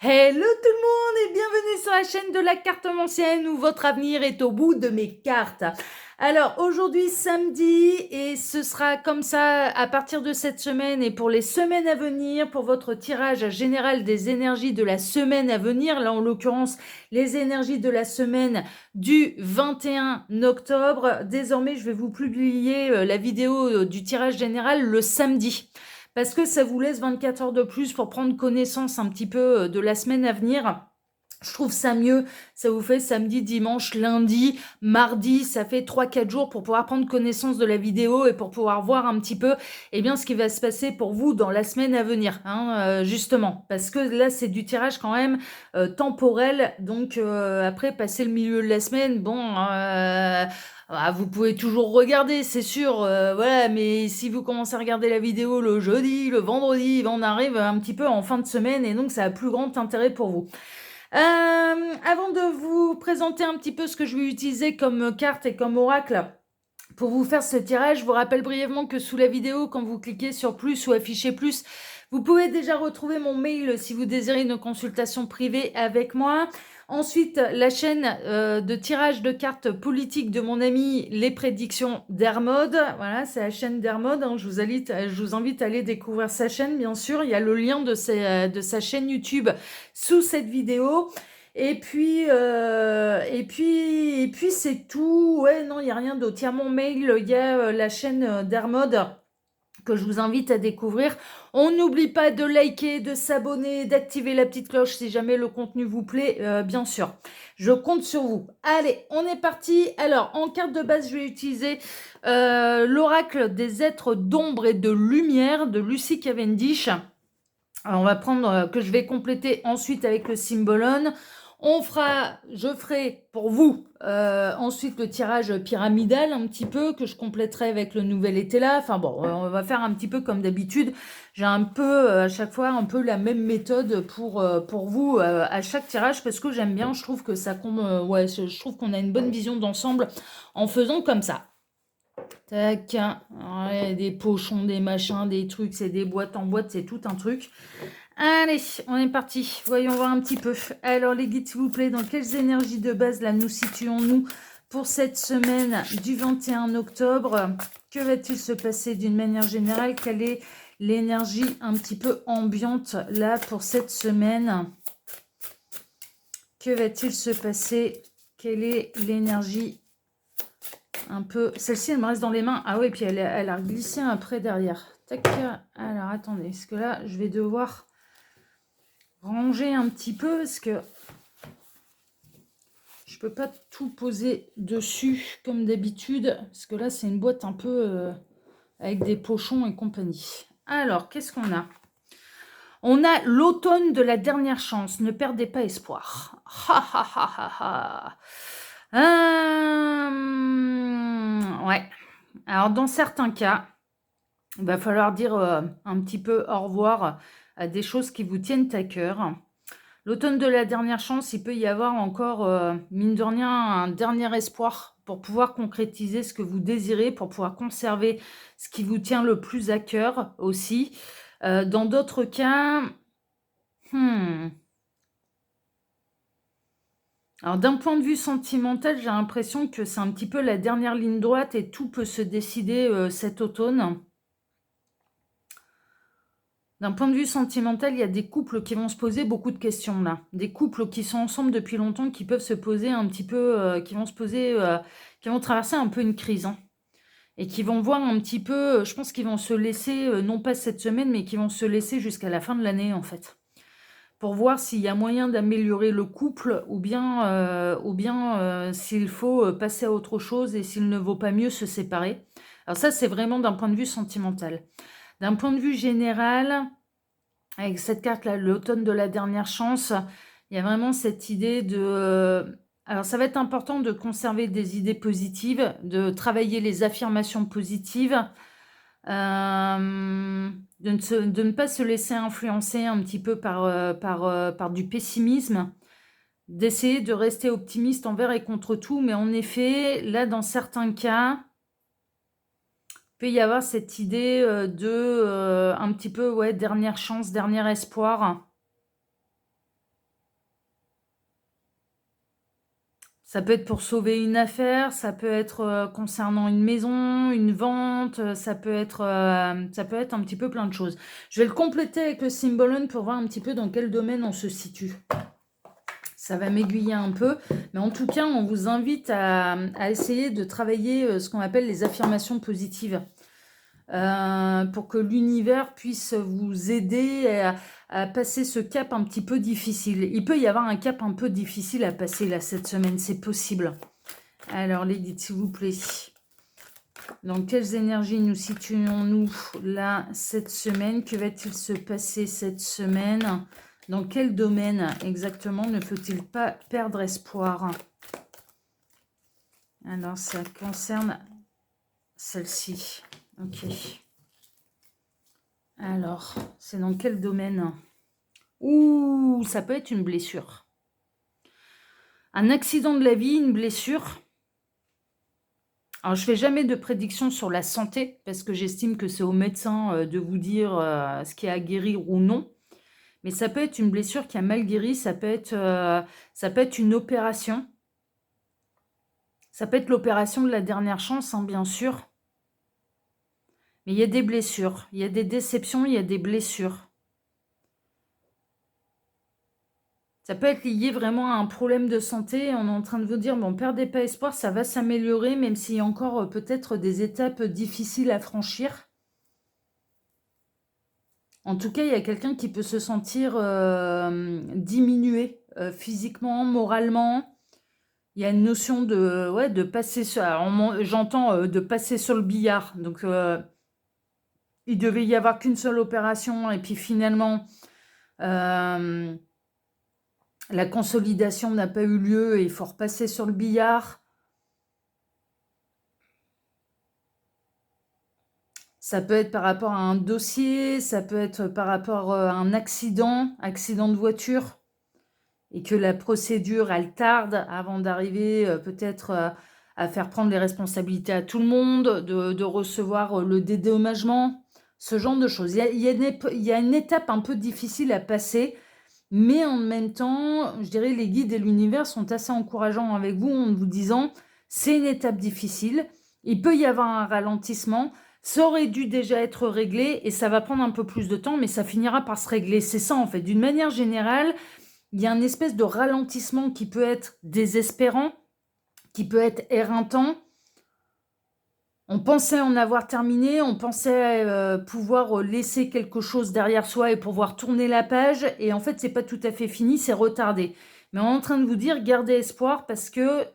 Hello tout le monde et bienvenue sur la chaîne de la cartomancienne où votre avenir est au bout de mes cartes. Alors aujourd'hui samedi et ce sera comme ça à partir de cette semaine et pour les semaines à venir pour votre tirage général des énergies de la semaine à venir, là en l'occurrence les énergies de la semaine du 21 octobre. Désormais je vais vous publier la vidéo du tirage général le samedi parce que ça vous laisse 24 heures de plus pour prendre connaissance un petit peu de la semaine à venir. Je trouve ça mieux, ça vous fait samedi, dimanche, lundi, mardi, ça fait 3-4 jours pour pouvoir prendre connaissance de la vidéo et pour pouvoir voir un petit peu ce qui va se passer pour vous dans la semaine à venir, justement. Parce que là, c'est du tirage quand même temporel, donc après, passer le milieu de la semaine, vous pouvez toujours regarder, c'est sûr, voilà, mais si vous commencez à regarder la vidéo le jeudi, le vendredi, on arrive un petit peu en fin de semaine et donc ça a plus grand intérêt pour vous. Avant de vous présenter un petit peu ce que je vais utiliser comme carte et comme oracle pour vous faire ce tirage, je vous rappelle brièvement que sous la vidéo, quand vous cliquez sur plus ou afficher plus, vous pouvez déjà retrouver mon mail si vous désirez une consultation privée avec moi. Ensuite, la chaîne de tirage de cartes politiques de mon ami Les Prédictions d'Hermode. Voilà, c'est la chaîne d'Hermode. Je vous invite à aller découvrir sa chaîne, bien sûr. Il y a le lien de sa chaîne YouTube sous cette vidéo. Et puis c'est tout. Ouais, non, il n'y a rien d'autre. Il y a mon mail, il y a la chaîne d'Hermode que je vous invite à découvrir. On n'oublie pas de liker, de s'abonner, d'activer la petite cloche si jamais le contenu vous plaît, bien sûr. Je compte sur vous. Allez, on est parti. Alors, en carte de base, je vais utiliser l'oracle des êtres d'ombre et de lumière de Lucy Cavendish. Alors, on va prendre, que je vais compléter ensuite avec le Symbolon. Je ferai pour vous ensuite le tirage pyramidal un petit peu que je compléterai avec le nouvel été là. Enfin bon, on va faire un petit peu comme d'habitude. J'ai un peu à chaque fois un peu la même méthode pour vous à chaque tirage parce que j'aime bien. Je trouve que je trouve qu'on a une bonne vision d'ensemble en faisant comme ça. Tac, alors, il y a des pochons, des machins, des trucs, c'est des boîtes en boîte, c'est tout un truc. Allez, on est parti. Voyons voir un petit peu. Alors, les guides, s'il vous plaît, dans quelles énergies de base, là, nous situons-nous pour cette semaine du 21 octobre? Que va-t-il se passer d'une manière générale? Quelle est l'énergie un petit peu ambiante, là, pour cette semaine? Que va-t-il se passer? Quelle est l'énergie un peu... Celle-ci, elle me reste dans les mains. Ah oui, puis elle a glissé après derrière. Tac. Alors, attendez, parce que là, je vais devoir ranger un petit peu parce que je peux pas tout poser dessus comme d'habitude parce que là c'est une boîte un peu avec des pochons et compagnie. Alors qu'est-ce qu'on a? On a l'automne de la dernière chance. Ne perdez pas espoir. Ha ha ha ha ha. Ouais. Alors dans certains cas, il va falloir dire un petit peu au revoir à des choses qui vous tiennent à cœur. L'automne de la dernière chance, il peut y avoir encore, mine de rien, un dernier espoir pour pouvoir concrétiser ce que vous désirez, pour pouvoir conserver ce qui vous tient le plus à cœur aussi. Dans d'autres cas, alors d'un point de vue sentimental, j'ai l'impression que c'est un petit peu la dernière ligne droite et tout peut se décider cet automne. D'un point de vue sentimental, il y a des couples qui vont se poser beaucoup de questions là. Des couples qui sont ensemble depuis longtemps, qui peuvent se poser un petit peu, qui vont traverser un peu une crise. Et qui vont voir un petit peu, je pense qu'ils vont se laisser, non pas cette semaine, mais qui vont se laisser jusqu'à la fin de l'année en fait. Pour voir s'il y a moyen d'améliorer le couple ou bien s'il faut passer à autre chose et s'il ne vaut pas mieux se séparer. Alors ça, c'est vraiment d'un point de vue sentimental. D'un point de vue général, avec cette carte-là, l'automne de la dernière chance, il y a vraiment cette idée de... alors, ça va être important de conserver des idées positives, de travailler les affirmations positives, de ne pas se laisser influencer un petit peu par du pessimisme, d'essayer de rester optimiste envers et contre tout. Mais en effet, là, dans certains cas, peut y avoir cette idée de un petit peu, ouais, dernière chance, dernier espoir. Ça peut être pour sauver une affaire, ça peut être concernant une maison, une vente, ça peut être un petit peu plein de choses. Je vais le compléter avec le Symbolon pour voir un petit peu dans quel domaine on se situe. Ça va m'aiguiller un peu, mais en tout cas, on vous invite à essayer de travailler ce qu'on appelle les affirmations positives. Pour que l'univers puisse vous aider à passer ce cap un petit peu difficile. Il peut y avoir un cap un peu difficile à passer là cette semaine, c'est possible. Alors les guides, s'il vous plaît. Dans quelles énergies nous situons-nous là cette semaine? Que va-t-il se passer cette semaine? Dans quel domaine exactement ne faut-il pas perdre espoir? Alors ça concerne celle-ci. Ok. Alors, c'est dans quel domaine? Ouh, ça peut être une blessure. Un accident de la vie, une blessure. Alors, je ne fais jamais de prédiction sur la santé, parce que j'estime que c'est au médecin de vous dire ce qui est à guérir ou non. Mais ça peut être une blessure qui a mal guéri, ça peut être une opération. Ça peut être l'opération de la dernière chance, hein, bien sûr. Mais il y a des blessures, il y a des déceptions, il y a des blessures. Ça peut être lié vraiment à un problème de santé. On est en train de vous dire, bon, perdez pas espoir, ça va s'améliorer, même s'il y a encore peut-être des étapes difficiles à franchir. En tout cas, il y a quelqu'un qui peut se sentir diminué physiquement, moralement. Il y a une notion de passer sur... J'entends de passer sur le billard. Donc, il devait y avoir qu'une seule opération. Et puis finalement, la consolidation n'a pas eu lieu et il faut repasser sur le billard. Ça peut être par rapport à un dossier, ça peut être par rapport à un accident de voiture. Et que la procédure, elle tarde avant d'arriver peut-être à faire prendre les responsabilités à tout le monde, de recevoir le dédommagement, ce genre de choses. Il y a une étape un peu difficile à passer, mais en même temps, je dirais, les guides et l'univers sont assez encourageants avec vous en vous disant, c'est une étape difficile, il peut y avoir un ralentissement, ça aurait dû déjà être réglé et ça va prendre un peu plus de temps, mais ça finira par se régler. C'est ça en fait, d'une manière générale. Il y a une espèce de ralentissement qui peut être désespérant, qui peut être éreintant. On pensait en avoir terminé, on pensait pouvoir laisser quelque chose derrière soi et pouvoir tourner la page. Et en fait, c'est pas tout à fait fini, c'est retardé. Mais on est en train de vous dire, gardez espoir parce que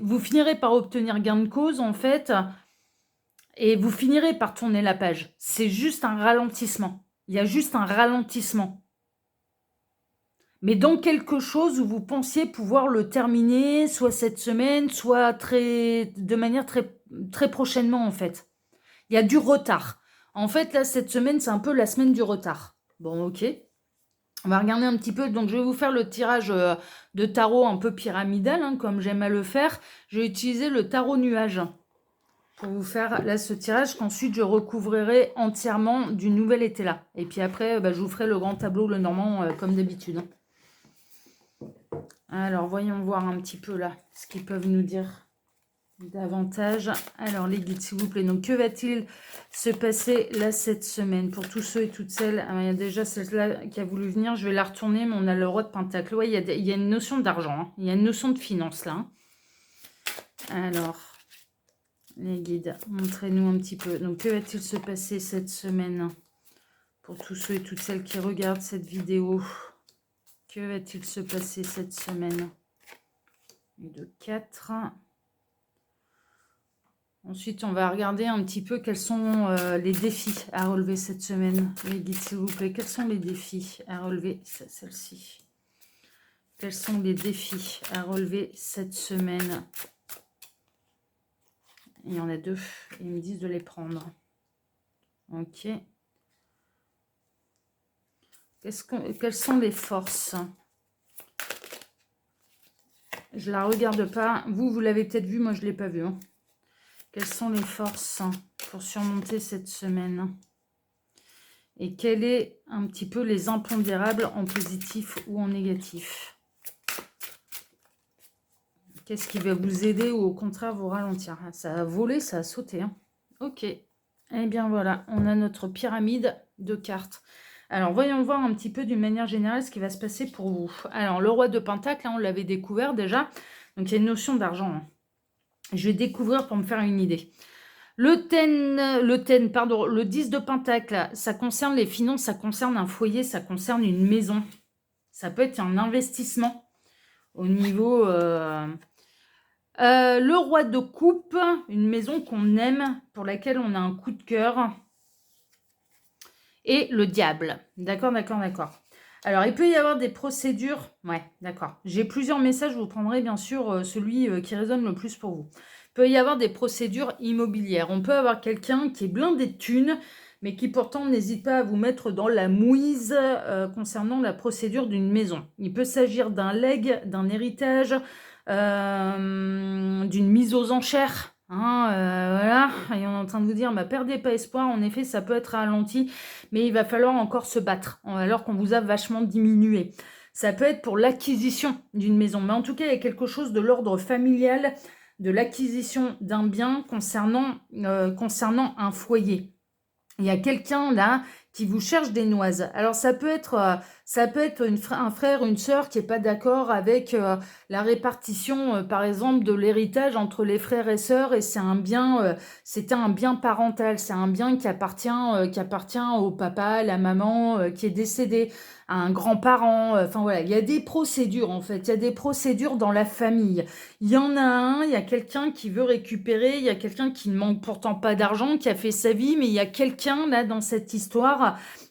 vous finirez par obtenir gain de cause, en fait, et vous finirez par tourner la page. C'est juste un ralentissement. Il y a juste un ralentissement. Mais dans quelque chose où vous pensiez pouvoir le terminer, soit cette semaine, soit de manière très, très prochainement, en fait. Il y a du retard. En fait, là, cette semaine, c'est un peu la semaine du retard. Bon, ok. On va regarder un petit peu. Donc, je vais vous faire le tirage de tarot un peu pyramidal, hein, comme j'aime à le faire. Je vais utiliser le tarot nuage pour vous faire là ce tirage qu'ensuite je recouvrirai entièrement du nouvel été là. Et puis après, je vous ferai le grand tableau, le normand, comme d'habitude. Alors, voyons voir un petit peu là ce qu'ils peuvent nous dire davantage. Alors, les guides, s'il vous plaît. Donc, que va-t-il se passer là cette semaine pour tous ceux et toutes celles? Il y a déjà celle-là qui a voulu venir. Je vais la retourner, mais on a le roi de pentacle. Oui, il y a une notion d'argent. Hein. Il y a une notion de finance là. Hein. Alors, les guides, montrez-nous un petit peu. Donc, que va-t-il se passer cette semaine pour tous ceux et toutes celles qui regardent cette vidéo? Que va-t-il se passer cette semaine? Et de 4. Ensuite, on va regarder un petit peu quels sont les défis à relever cette semaine. Les guides, s'il vous plaît, quels sont les défis à relever? Celle-ci. Quels sont les défis à relever cette semaine? Il y en a 2. Ils me disent de les prendre. Ok. Quelles sont les forces? Je la regarde pas. Vous l'avez peut-être vu, moi je ne l'ai pas vu. Hein. Quelles sont les forces pour surmonter cette semaine? Et quels est un petit peu les impondérables en positif ou en négatif? Qu'est-ce qui va vous aider ou au contraire vous ralentir? Ça a volé, ça a sauté. Hein. Ok. Eh bien voilà, on a notre pyramide de cartes. Alors, voyons voir un petit peu d'une manière générale ce qui va se passer pour vous. Alors, le roi de Pentacle, hein, on l'avait découvert déjà. Donc, il y a une notion d'argent. Hein. Je vais découvrir pour me faire une idée. Le 10 de Pentacle, ça concerne les finances, ça concerne un foyer, ça concerne une maison. Ça peut être un investissement au niveau... le roi de coupe, une maison qu'on aime, pour laquelle on a un coup de cœur. Et le diable. D'accord, d'accord, d'accord. Alors, il peut y avoir des procédures. Ouais, d'accord. J'ai plusieurs messages, vous prendrez bien sûr celui qui résonne le plus pour vous. Il peut y avoir des procédures immobilières. On peut avoir quelqu'un qui est blindé de thunes, mais qui pourtant n'hésite pas à vous mettre dans la mouise concernant la procédure d'une maison. Il peut s'agir d'un legs, d'un héritage, d'une mise aux enchères. Hein, voilà, et on est en train de vous dire, perdez pas espoir, en effet, ça peut être ralenti, mais il va falloir encore se battre, alors qu'on vous a vachement diminué. Ça peut être pour l'acquisition d'une maison, mais en tout cas, il y a quelque chose de l'ordre familial, de l'acquisition d'un bien concernant un foyer. Il y a quelqu'un là qui vous cherche des noises. Alors ça peut être un frère, une sœur qui n'est pas d'accord avec la répartition, par exemple, de l'héritage entre les frères et sœurs, et c'était un bien parental, c'est un bien qui appartient au papa, à la maman, qui est décédé, à un grand-parent. Enfin voilà, il y a des procédures en fait, il y a des procédures dans la famille. Il y en a un, il y a quelqu'un qui veut récupérer, il y a quelqu'un qui ne manque pourtant pas d'argent, qui a fait sa vie, mais il y a quelqu'un là dans cette histoire,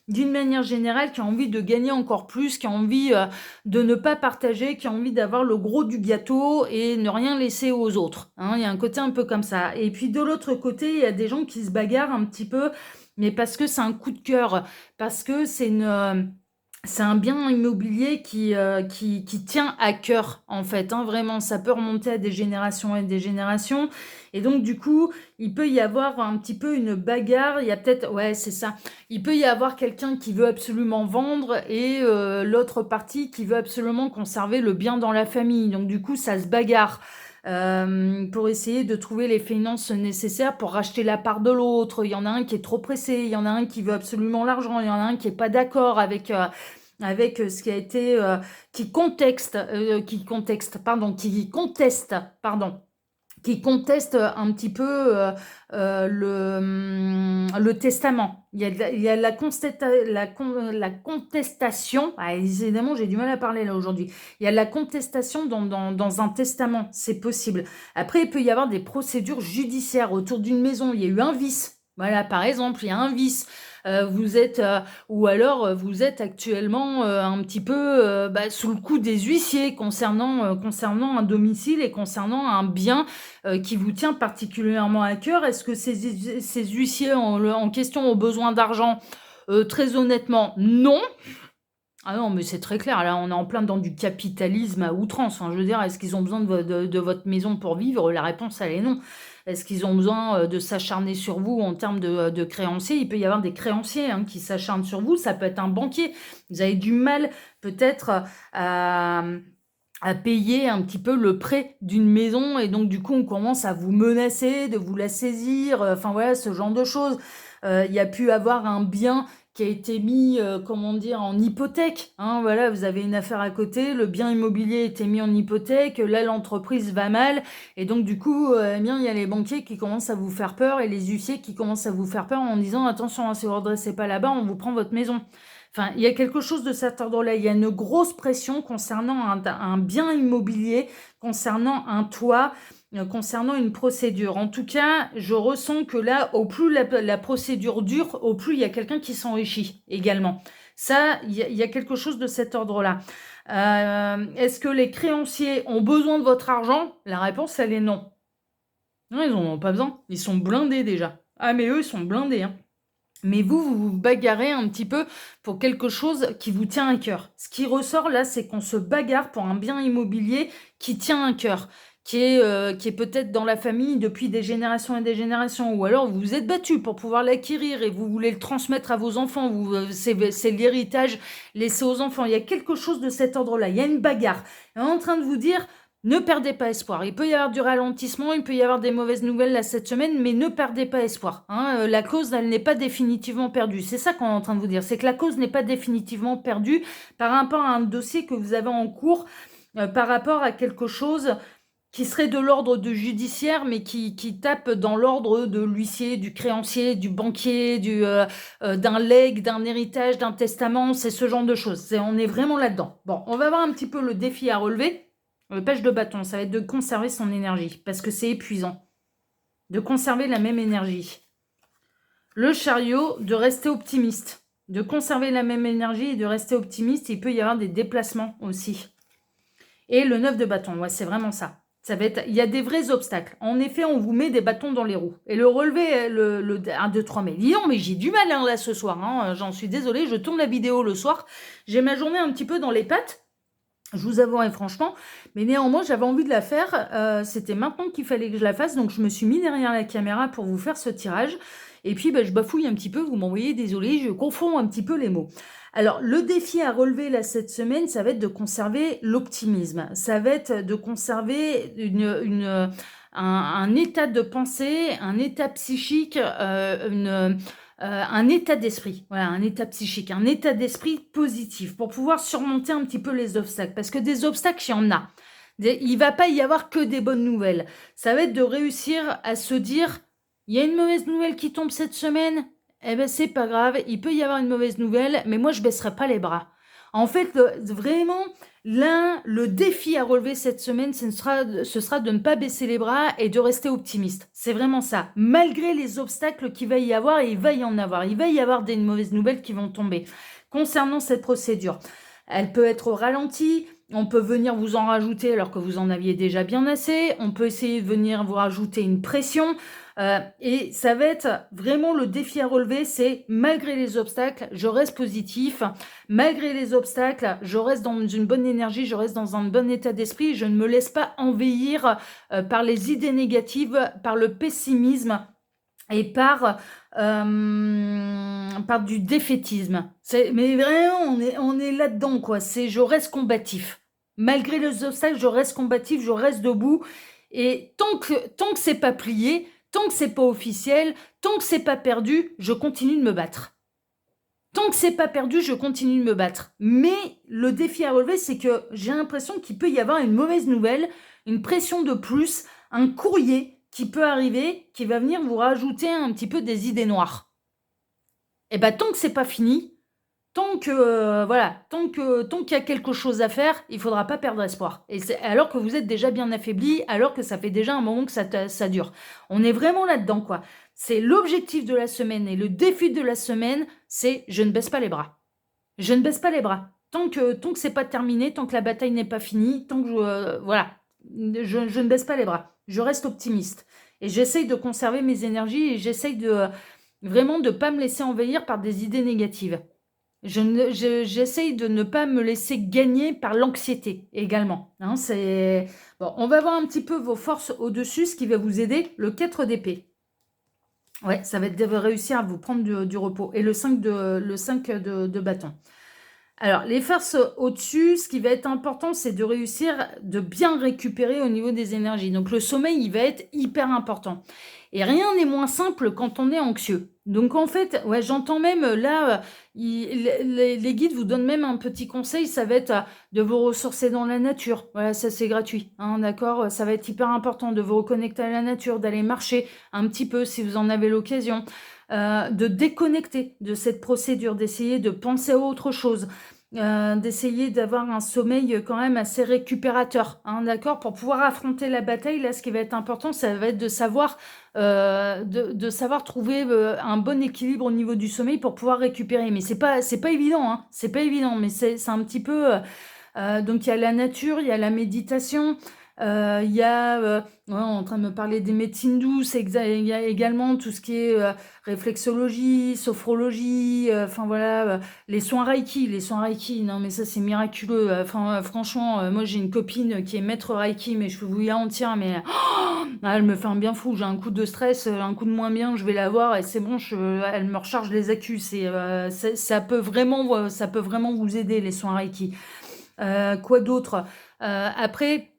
d'une manière générale, qui a envie de gagner encore plus, qui a envie de ne pas partager, qui a envie d'avoir le gros du gâteau et ne rien laisser aux autres. Hein, il y a un côté un peu comme ça. Et puis de l'autre côté, il y a des gens qui se bagarrent un petit peu, mais parce que c'est un coup de cœur, parce que c'est un bien immobilier qui tient à cœur, en fait. Hein, vraiment, ça peut remonter à des générations et des générations. Et donc, du coup, il peut y avoir un petit peu une bagarre. Il y a peut-être... Ouais, c'est ça. Il peut y avoir quelqu'un qui veut absolument vendre et l'autre partie qui veut absolument conserver le bien dans la famille. Donc, du coup, ça se bagarre. Pour essayer de trouver les finances nécessaires pour racheter la part de l'autre. Il y en a un qui est trop pressé, il y en a un qui veut absolument l'argent, il y en a un qui n'est pas d'accord avec ce qui a été qui conteste un petit peu le testament. Il y a la contestation. Ah, évidemment, j'ai du mal à parler là aujourd'hui. Il y a la contestation dans un testament, c'est possible. Après, il peut y avoir des procédures judiciaires autour d'une maison. Il y a eu un vice. Voilà, par exemple, il y a un vice. Ou alors vous êtes actuellement un petit peu sous le coup des huissiers concernant un domicile et concernant un bien qui vous tient particulièrement à cœur. Est-ce que ces huissiers en question ont besoin d'argent? Très honnêtement, non. Ah non, mais c'est très clair, là on est en plein dans du capitalisme à outrance. Enfin, je veux dire, est-ce qu'ils ont besoin de votre maison pour vivre? La réponse, elle est non. Est-ce qu'ils ont besoin de s'acharner sur vous en termes de créanciers? Il peut y avoir des créanciers qui s'acharnent sur vous, ça peut être un banquier. Vous avez du mal peut-être à payer un petit peu le prêt d'une maison, et donc du coup on commence à vous menacer de vous la saisir, enfin voilà, ce genre de choses. Il y a pu avoir un bien qui a été mis, en hypothèque. Hein, voilà, vous avez une affaire à côté, le bien immobilier a été mis en hypothèque, là l'entreprise va mal, et donc du coup, il y a les banquiers qui commencent à vous faire peur et les huissiers qui commencent à vous faire peur en disant attention, si vous ne redressez pas là-bas, on vous prend votre maison. Enfin, il y a quelque chose de cet ordre-là. Il y a une grosse pression concernant un bien immobilier, concernant un toit, concernant une procédure. En tout cas, je ressens que là, au plus la procédure dure, au plus il y a quelqu'un qui s'enrichit également. Ça, il y a quelque chose de cet ordre-là. Est-ce que les créanciers ont besoin de votre argent? La réponse, elle est non. Non, ils n'en ont pas besoin. Ils sont blindés déjà. Ah, mais eux, ils sont blindés, hein. Mais vous bagarrez un petit peu pour quelque chose qui vous tient à cœur. Ce qui ressort là, c'est qu'on se bagarre pour un bien immobilier qui tient à cœur, qui est peut-être dans la famille depuis des générations et des générations, ou alors vous vous êtes battu pour pouvoir l'acquérir et vous voulez le transmettre à vos enfants, c'est l'héritage laissé aux enfants. Il y a quelque chose de cet ordre-là, il y a une bagarre. Et on est en train de vous dire, Ne perdez pas espoir. Il peut y avoir du ralentissement, il peut y avoir des mauvaises nouvelles là cette semaine, mais ne perdez pas espoir. Hein. La cause, elle n'est pas définitivement perdue. C'est ça qu'on est en train de vous dire. C'est que la cause n'est pas définitivement perdue par rapport à un dossier que vous avez en cours, par rapport à quelque chose qui serait de l'ordre de judiciaire, mais qui tape dans l'ordre de l'huissier, du créancier, du banquier, d'un legs, d'un héritage, d'un testament, c'est ce genre de choses. On est vraiment là-dedans. Bon, on va voir un petit peu le défi à relever. Le pêche de bâton, ça va être de conserver son énergie, parce que c'est épuisant. De conserver la même énergie. Le chariot, de rester optimiste. De conserver la même énergie et de rester optimiste. Il peut y avoir des déplacements aussi. Et le 9 de bâton, ouais, c'est vraiment ça. Il y a des vrais obstacles. En effet, on vous met des bâtons dans les roues. Et le relevé, le 1, 2, 3 mai. Dis donc, mais j'ai du mal hein, là ce soir. Hein. J'en suis désolée, je tourne la vidéo le soir. J'ai ma journée un petit peu dans les pattes. Je vous avouerai franchement, mais néanmoins j'avais envie de la faire, c'était maintenant qu'il fallait que je la fasse, donc je me suis mis derrière la caméra pour vous faire ce tirage, et puis je bafouille un petit peu, vous m'envoyez désolé, je confonds un petit peu les mots. Alors le défi à relever là cette semaine, ça va être de conserver l'optimisme, ça va être de conserver un état de pensée, un état psychique, un état d'esprit, voilà, un état psychique, un état d'esprit positif pour pouvoir surmonter un petit peu les obstacles. Parce que des obstacles, il y en a. Il ne va pas y avoir que des bonnes nouvelles. Ça va être de réussir à se dire, il y a une mauvaise nouvelle qui tombe cette semaine, eh ben c'est pas grave, il peut y avoir une mauvaise nouvelle, mais moi je baisserai pas les bras. En fait, vraiment, le défi à relever cette semaine, ce sera de ne pas baisser les bras et de rester optimiste. C'est vraiment ça. Malgré les obstacles qu'il va y avoir, et il va y en avoir. Il va y avoir des mauvaises nouvelles qui vont tomber. Concernant cette procédure, elle peut être ralentie. On peut venir vous en rajouter alors que vous en aviez déjà bien assez. On peut essayer de venir vous rajouter une pression. Et ça va être vraiment le défi à relever, c'est malgré les obstacles, je reste positif. Malgré les obstacles, je reste dans une bonne énergie, je reste dans un bon état d'esprit. Je ne me laisse pas envahir par les idées négatives, par le pessimisme et par du défaitisme. Mais vraiment, on est là-dedans, quoi. Je reste combatif. Malgré les obstacles, je reste combatif, je reste debout. Et tant que c'est pas plié, tant que c'est pas officiel, tant que c'est pas perdu, je continue de me battre. Tant que c'est pas perdu, je continue de me battre. Mais le défi à relever, c'est que j'ai l'impression qu'il peut y avoir une mauvaise nouvelle, une pression de plus, un courrier qui peut arriver, qui va venir vous rajouter un petit peu des idées noires. Et bien, tant que c'est pas fini, tant qu'il y a quelque chose à faire, il faudra pas perdre espoir. Alors que vous êtes déjà bien affaibli, alors que ça fait déjà un moment que ça dure. On est vraiment là-dedans, quoi. C'est l'objectif de la semaine et le défi de la semaine, c'est je ne baisse pas les bras. Je ne baisse pas les bras. Tant que c'est pas terminé, tant que la bataille n'est pas finie, tant que je ne baisse pas les bras. Je reste optimiste. Et j'essaye de conserver mes énergies et j'essaye vraiment de ne pas me laisser envahir par des idées négatives. J'essaye de ne pas me laisser gagner par l'anxiété également. Hein, bon, on va voir un petit peu vos forces au-dessus, ce qui va vous aider. Le 4 d'épée. Ouais, ça va être de réussir à vous prendre du repos. Et le 5 de bâton. Alors, les forces au-dessus, ce qui va être important, c'est de réussir de bien récupérer au niveau des énergies. Donc, le sommeil, il va être hyper important. Et rien n'est moins simple quand on est anxieux. Donc, en fait, ouais, j'entends même, là, les guides vous donnent même un petit conseil, ça va être de vous ressourcer dans la nature. Voilà, ça, c'est gratuit, hein, d'accord? Ça va être hyper important de vous reconnecter à la nature, d'aller marcher un petit peu si vous en avez l'occasion. De déconnecter de cette procédure, d'essayer de penser à autre chose, d'essayer d'avoir un sommeil quand même assez récupérateur, hein, d'accord, pour pouvoir affronter la bataille. Là, ce qui va être important, ça va être de savoir trouver un bon équilibre au niveau du sommeil pour pouvoir récupérer. Mais c'est pas évident, hein, c'est pas évident, mais c'est un petit peu donc il y a la nature, il y a la méditation. Il y a, on est en train de me parler des médecines douces, il y a également tout ce qui est réflexologie, sophrologie, enfin voilà, les soins Reiki, non mais ça c'est miraculeux, franchement, moi j'ai une copine qui est maître Reiki, mais je peux vous garantir, mais elle me fait un bien fou, j'ai un coup de stress, un coup de moins bien, je vais la voir et c'est bon, elle me recharge les accus, ça peut vraiment vous aider les soins Reiki. Quoi d'autre après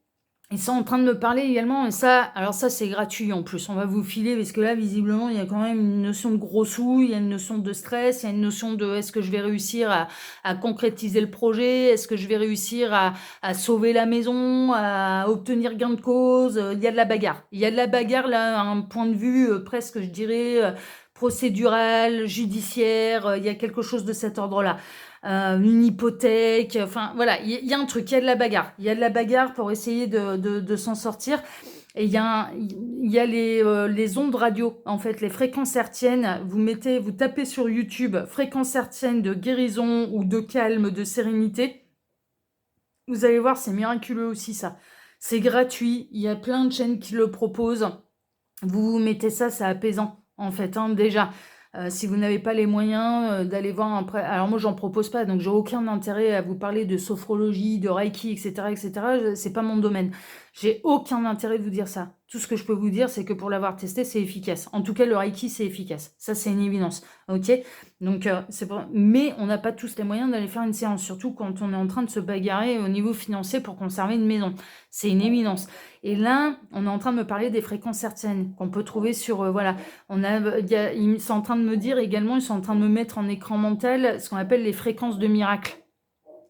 Ils sont en train de me parler également, et ça, alors ça c'est gratuit en plus, on va vous filer, parce que là visiblement il y a quand même une notion de gros sous, il y a une notion de stress, il y a une notion de est-ce que je vais réussir à concrétiser le projet, est-ce que je vais réussir à sauver la maison, à obtenir gain de cause, il y a de la bagarre. Il y a de la bagarre là, à un point de vue presque je dirais procédural, judiciaire, il y a quelque chose de cet ordre-là. Une hypothèque, enfin voilà, il y a un truc, il y a de la bagarre. Il y a de la bagarre pour essayer de s'en sortir. Et il y a les ondes radio, en fait, les fréquences hertziennes. Vous tapez sur YouTube fréquences hertziennes de guérison ou de calme, de sérénité. Vous allez voir, c'est miraculeux aussi ça. C'est gratuit, il y a plein de chaînes qui le proposent. Vous mettez ça, c'est apaisant, en fait, hein, déjà. Si vous n'avez pas les moyens d'aller voir un prêtre, alors moi j'en propose pas, donc j'ai aucun intérêt à vous parler de sophrologie, de reiki, etc., etc. C'est pas mon domaine. J'ai aucun intérêt de vous dire ça. Tout ce que je peux vous dire, c'est que pour l'avoir testé, c'est efficace. En tout cas, le reiki, c'est efficace. Ça, c'est une évidence. Ok. Donc mais on n'a pas tous les moyens d'aller faire une séance, surtout quand on est en train de se bagarrer au niveau financier pour conserver une maison. C'est une évidence. Et là, on est en train de me parler des fréquences hertziennes qu'on peut trouver sur voilà. Ils sont en train de me dire également, ils sont en train de me mettre en écran mental ce qu'on appelle les fréquences de miracle.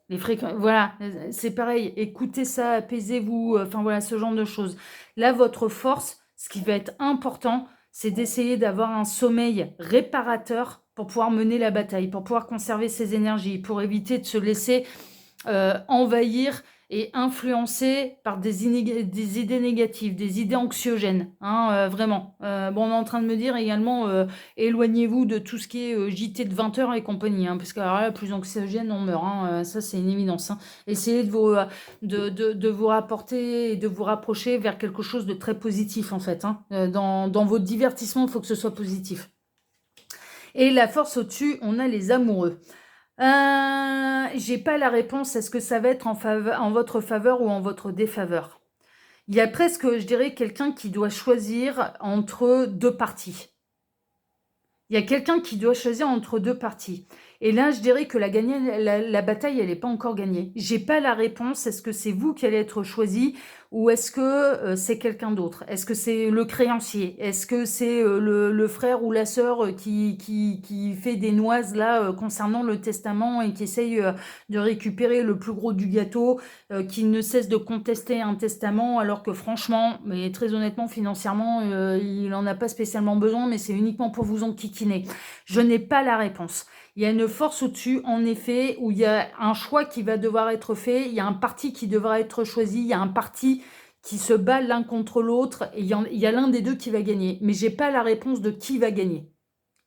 Les fréquences, voilà, c'est pareil. Écoutez ça, apaisez-vous, enfin voilà, ce genre de choses. Là, votre force, ce qui va être important, c'est d'essayer d'avoir un sommeil réparateur pour pouvoir mener la bataille, pour pouvoir conserver ses énergies, pour éviter de se laisser envahir et influencer par des idées négatives, des idées anxiogènes, hein, vraiment. Bon, on est en train de me dire également, éloignez-vous de tout ce qui est JT de 20 heures et compagnie, hein, parce que alors là, plus anxiogène, on meurt, hein, ça c'est une évidence. Hein. Essayez de vous rapporter et de vous rapprocher vers quelque chose de très positif, en fait. Hein. Dans votre divertissement, il faut que ce soit positif. Et la force au-dessus, on a les amoureux. J'ai pas la réponse. Est-ce que ça va être en votre faveur ou en votre défaveur? Il y a presque, je dirais, quelqu'un qui doit choisir entre deux parties. Il y a quelqu'un qui doit choisir entre deux parties. Et là, je dirais que la bataille, elle n'est pas encore gagnée. J'ai pas la réponse. Est-ce que c'est vous qui allez être choisi ou est-ce que c'est quelqu'un d'autre? Est-ce que c'est le créancier? Est-ce que c'est le frère ou la sœur qui fait des noises là concernant le testament et qui essaye de récupérer le plus gros du gâteau, qui ne cesse de contester un testament alors que franchement, mais très honnêtement, financièrement, il n'en a pas spécialement besoin, mais c'est uniquement pour vous enquiquiner. Je n'ai pas la réponse. Il y a une force au-dessus, en effet, où il y a un choix qui va devoir être fait, il y a un parti qui devra être choisi, il y a un parti qui se bat l'un contre l'autre, et il y a l'un des deux qui va gagner. Mais j'ai pas la réponse de qui va gagner.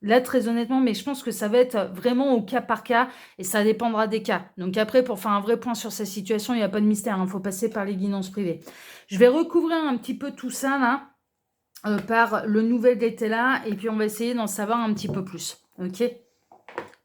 Là, très honnêtement, mais je pense que ça va être vraiment au cas par cas, et ça dépendra des cas. Donc après, pour faire un vrai point sur sa situation, il n'y a pas de mystère, il faut passer par les guidances privées. Je vais recouvrir un petit peu tout ça, là, par le nouvel d'été là, et puis on va essayer d'en savoir un petit peu plus. Ok ?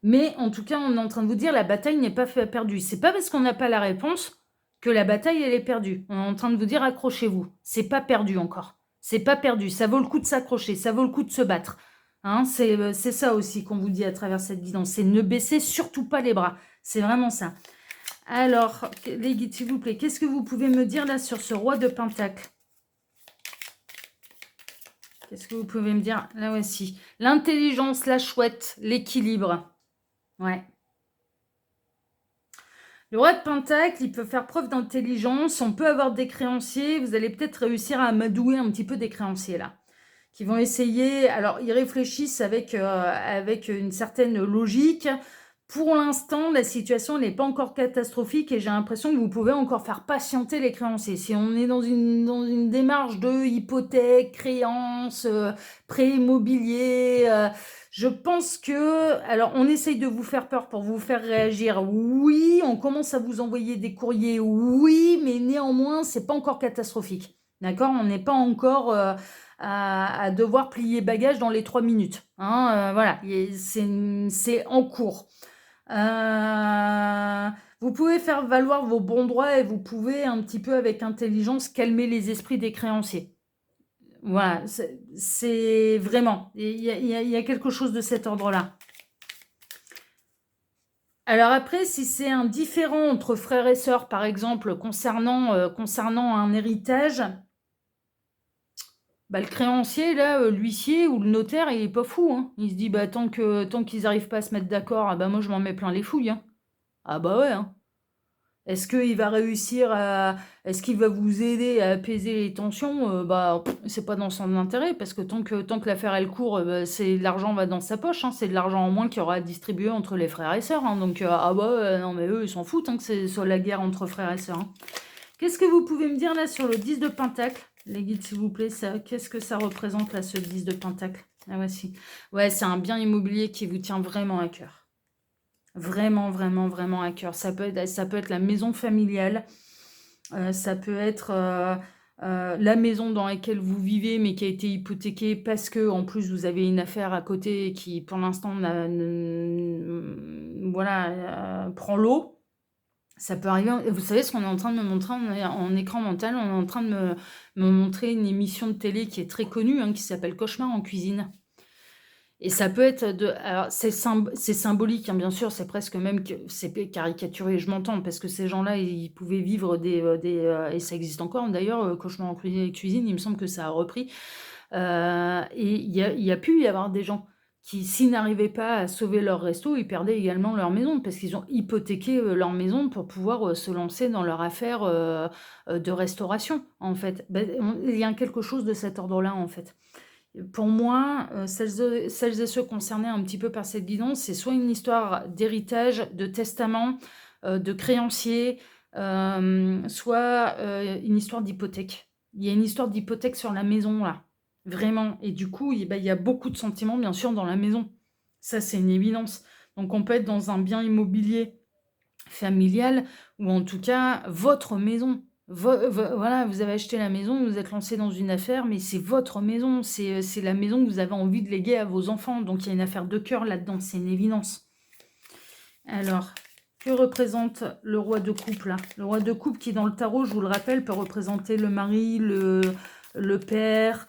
Mais en tout cas, on est en train de vous dire la bataille n'est pas perdue. C'est pas parce qu'on n'a pas la réponse que la bataille elle est perdue. On est en train de vous dire accrochez-vous. C'est pas perdu encore. C'est pas perdu. Ça vaut le coup de s'accrocher. Ça vaut le coup de se battre. Hein, c'est ça aussi qu'on vous dit à travers cette guidance. C'est ne baissez surtout pas les bras. C'est vraiment ça. Alors, les guides, s'il vous plaît, qu'est-ce que vous pouvez me dire là sur ce roi de Pentacle? Qu'est-ce que vous pouvez me dire? Là voici. L'intelligence, la chouette, l'équilibre. Ouais. Le roi de Pentacle, il peut faire preuve d'intelligence. On peut avoir des créanciers. Vous allez peut-être réussir à amadouer un petit peu des créanciers là. Qui vont essayer. Alors, ils réfléchissent avec une certaine logique. Pour l'instant, la situation n'est pas encore catastrophique et j'ai l'impression que vous pouvez encore faire patienter les créanciers. Si on est dans une démarche de hypothèque, créance, prêt immobilier, je pense que... Alors, on essaye de vous faire peur pour vous faire réagir. Oui, on commence à vous envoyer des courriers. Oui, mais néanmoins, c'est pas encore catastrophique. D'accord? On n'est pas encore... à devoir plier bagage dans les 3 minutes. Hein, voilà, c'est en cours. Vous pouvez faire valoir vos bons droits et vous pouvez un petit peu avec intelligence calmer les esprits des créanciers. Voilà, c'est vraiment, il y a quelque chose de cet ordre-là. Alors après, si c'est un différend entre frères et sœurs, par exemple, concernant un héritage, bah, le créancier, là, l'huissier ou le notaire, il est pas fou, hein. Il se dit, bah, tant qu'ils arrivent pas à se mettre d'accord, ah bah, moi, je m'en mets plein les fouilles, hein. Ah bah ouais, hein. Est-ce qu'il va réussir à... Est-ce qu'il va vous aider à apaiser les tensions? Bah, c'est pas dans son intérêt, parce que tant que l'affaire, elle court, bah, l'argent va dans sa poche, hein. C'est de l'argent en moins qu'il y aura à distribuer entre les frères et sœurs, hein. Donc, ah bah, non, mais eux, ils s'en foutent, hein, que ce soit la guerre entre frères et sœurs, hein. Qu'est-ce que vous pouvez me dire, là, sur le 10 de Pentacle? Les guides, s'il vous plaît, qu'est-ce que ça représente, là, ce 10 de Pentacle? Ah, voici. Ouais, c'est un bien immobilier qui vous tient vraiment à cœur. Vraiment, vraiment, vraiment à cœur. Ça peut être la maison familiale. Ça peut être la maison dans laquelle vous vivez, mais qui a été hypothéquée parce que en plus vous avez une affaire à côté qui, pour l'instant, voilà, prend l'eau. Ça peut arriver. Vous savez ce qu'on est en train de me montrer en écran mental? On est en train de me montrer une émission de télé qui est très connue, hein, qui s'appelle Cauchemar en cuisine. Et ça peut être alors c'est symbolique, hein, bien sûr, c'est presque même que c'est caricaturé, je m'entends, parce que ces gens-là, ils pouvaient vivre et ça existe encore d'ailleurs, Cauchemar en cuisine, il me semble que ça a repris. Et il y a pu y avoir des gens qui, s'ils n'arrivaient pas à sauver leur resto, ils perdaient également leur maison, parce qu'ils ont hypothéqué leur maison pour pouvoir se lancer dans leur affaire de restauration, en fait. Ben, il y a quelque chose de cet ordre-là, en fait. Pour moi, celles et ceux concernés un petit peu par cette guidance, c'est soit une histoire d'héritage, de testament, de créancier, soit une histoire d'hypothèque. Il y a une histoire d'hypothèque sur la maison, là. Vraiment. Et du coup, il y a beaucoup de sentiments, bien sûr, dans la maison. Ça, c'est une évidence. Donc, on peut être dans un bien immobilier familial, ou en tout cas, votre maison. Voilà, vous avez acheté la maison, vous êtes lancé dans une affaire, mais c'est votre maison, c'est la maison que vous avez envie de léguer à vos enfants. Donc, il y a une affaire de cœur là-dedans, c'est une évidence. Alors, que représente le roi de coupe, là? Le roi de coupe qui, dans le tarot, je vous le rappelle, peut représenter le mari, le père,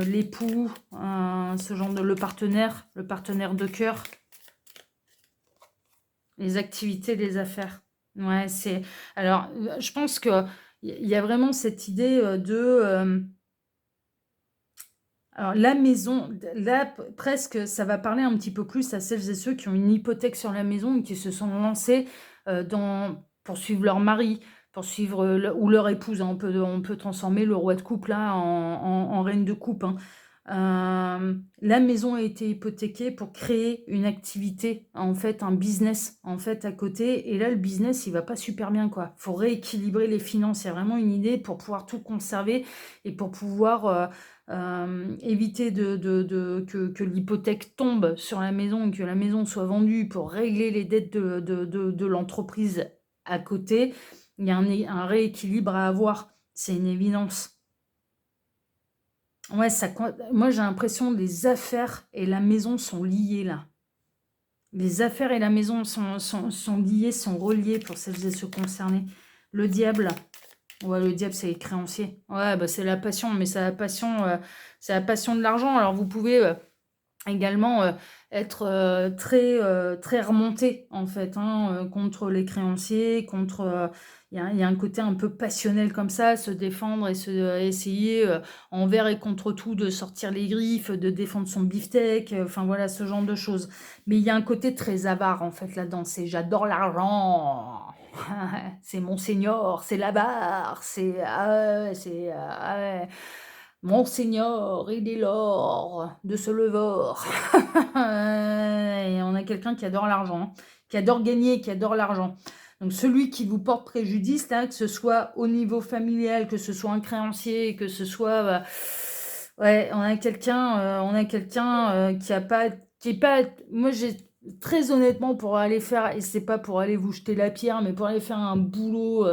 l'époux, ce genre le partenaire de cœur, les activités, les affaires. Ouais, c'est... Alors, je pense qu'il y a vraiment cette idée de... alors, la maison, là, presque, ça va parler un petit peu plus à celles et ceux qui ont une hypothèque sur la maison et qui se sont lancés pour suivre leur mari, pour suivre, ou leur épouse, hein. On peut transformer le roi de coupe, là, en reine de coupe, hein. La maison a été hypothéquée pour créer une activité, en fait, un business, en fait, à côté. Et là, le business, il va pas super bien, quoi. Faut rééquilibrer les finances. Il y a vraiment une idée pour pouvoir tout conserver et pour pouvoir éviter que l'hypothèque tombe sur la maison, que la maison soit vendue pour régler les dettes de l'entreprise à côté. Il y a un rééquilibre à avoir. C'est une évidence. Ouais, moi j'ai l'impression que les affaires et la maison sont liées là. Les affaires et la maison sont liées, sont reliées pour celles et ceux concernés. Le diable, ouais, le diable c'est les créanciers. Ouais, bah c'est la passion, mais c'est la passion de l'argent. Alors vous pouvez également être très remonté en fait, hein, contre les créanciers, contre... Il y a un côté un peu passionnel comme ça, se défendre et essayer envers et contre tout de sortir les griffes, de défendre son beefsteak, enfin voilà, ce genre de choses. Mais il y a un côté très avare en fait là-dedans, c'est j'adore l'argent, c'est mon seigneur, c'est l'avare, c'est... ah ouais, c'est... ah ouais. Monseigneur, il est l'or de ce levor. Et on a quelqu'un qui adore l'argent, hein, qui adore gagner, qui adore l'argent. Donc celui qui vous porte préjudice, là, que ce soit au niveau familial, que ce soit un créancier, que ce soit... ouais, on a quelqu'un qui est pas... Moi, j'ai très honnêtement, pour aller faire, et c'est pas pour aller vous jeter la pierre, mais pour aller faire un boulot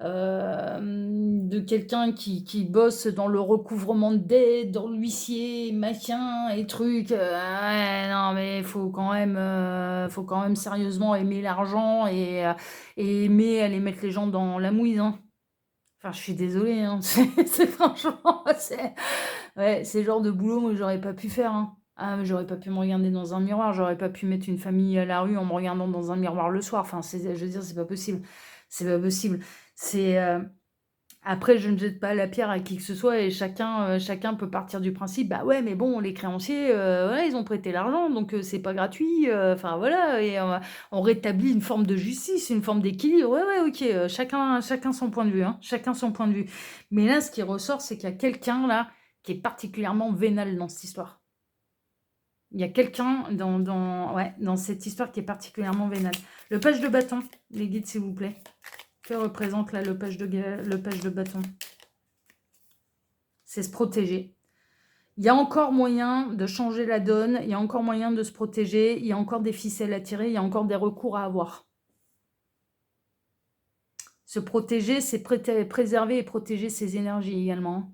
de quelqu'un qui bosse dans le recouvrement de dettes, dans l'huissier, machin et trucs. Ouais, non, mais il faut quand même sérieusement aimer l'argent et aimer aller mettre les gens dans la mouise, hein. Enfin, je suis désolée, hein. C'est franchement, ouais, c'est le genre de boulot, moi, j'aurais pas pu faire, hein. Ah, mais j'aurais pas pu me regarder dans un miroir, j'aurais pas pu mettre une famille à la rue en me regardant dans un miroir le soir. Enfin, je veux dire, c'est pas possible. C'est pas possible. C'est, après, je ne jette pas la pierre à qui que ce soit et chacun peut partir du principe, bah ouais, mais bon, les créanciers, voilà, ils ont prêté l'argent, donc c'est pas gratuit. Enfin voilà, et on rétablit une forme de justice, une forme d'équilibre. Ouais, ouais, ok, chacun son point de vue, hein, chacun son point de vue. Mais là, ce qui ressort, c'est qu'il y a quelqu'un là qui est particulièrement vénal dans cette histoire. Il y a quelqu'un ouais, dans cette histoire qui est particulièrement vénal. Le page de bâton, les guides, s'il vous plaît. Que représente là le page de bâton? C'est se protéger. Il y a encore moyen de changer la donne, il y a encore moyen de se protéger, il y a encore des ficelles à tirer, il y a encore des recours à avoir. Se protéger, c'est préserver et protéger ses énergies également.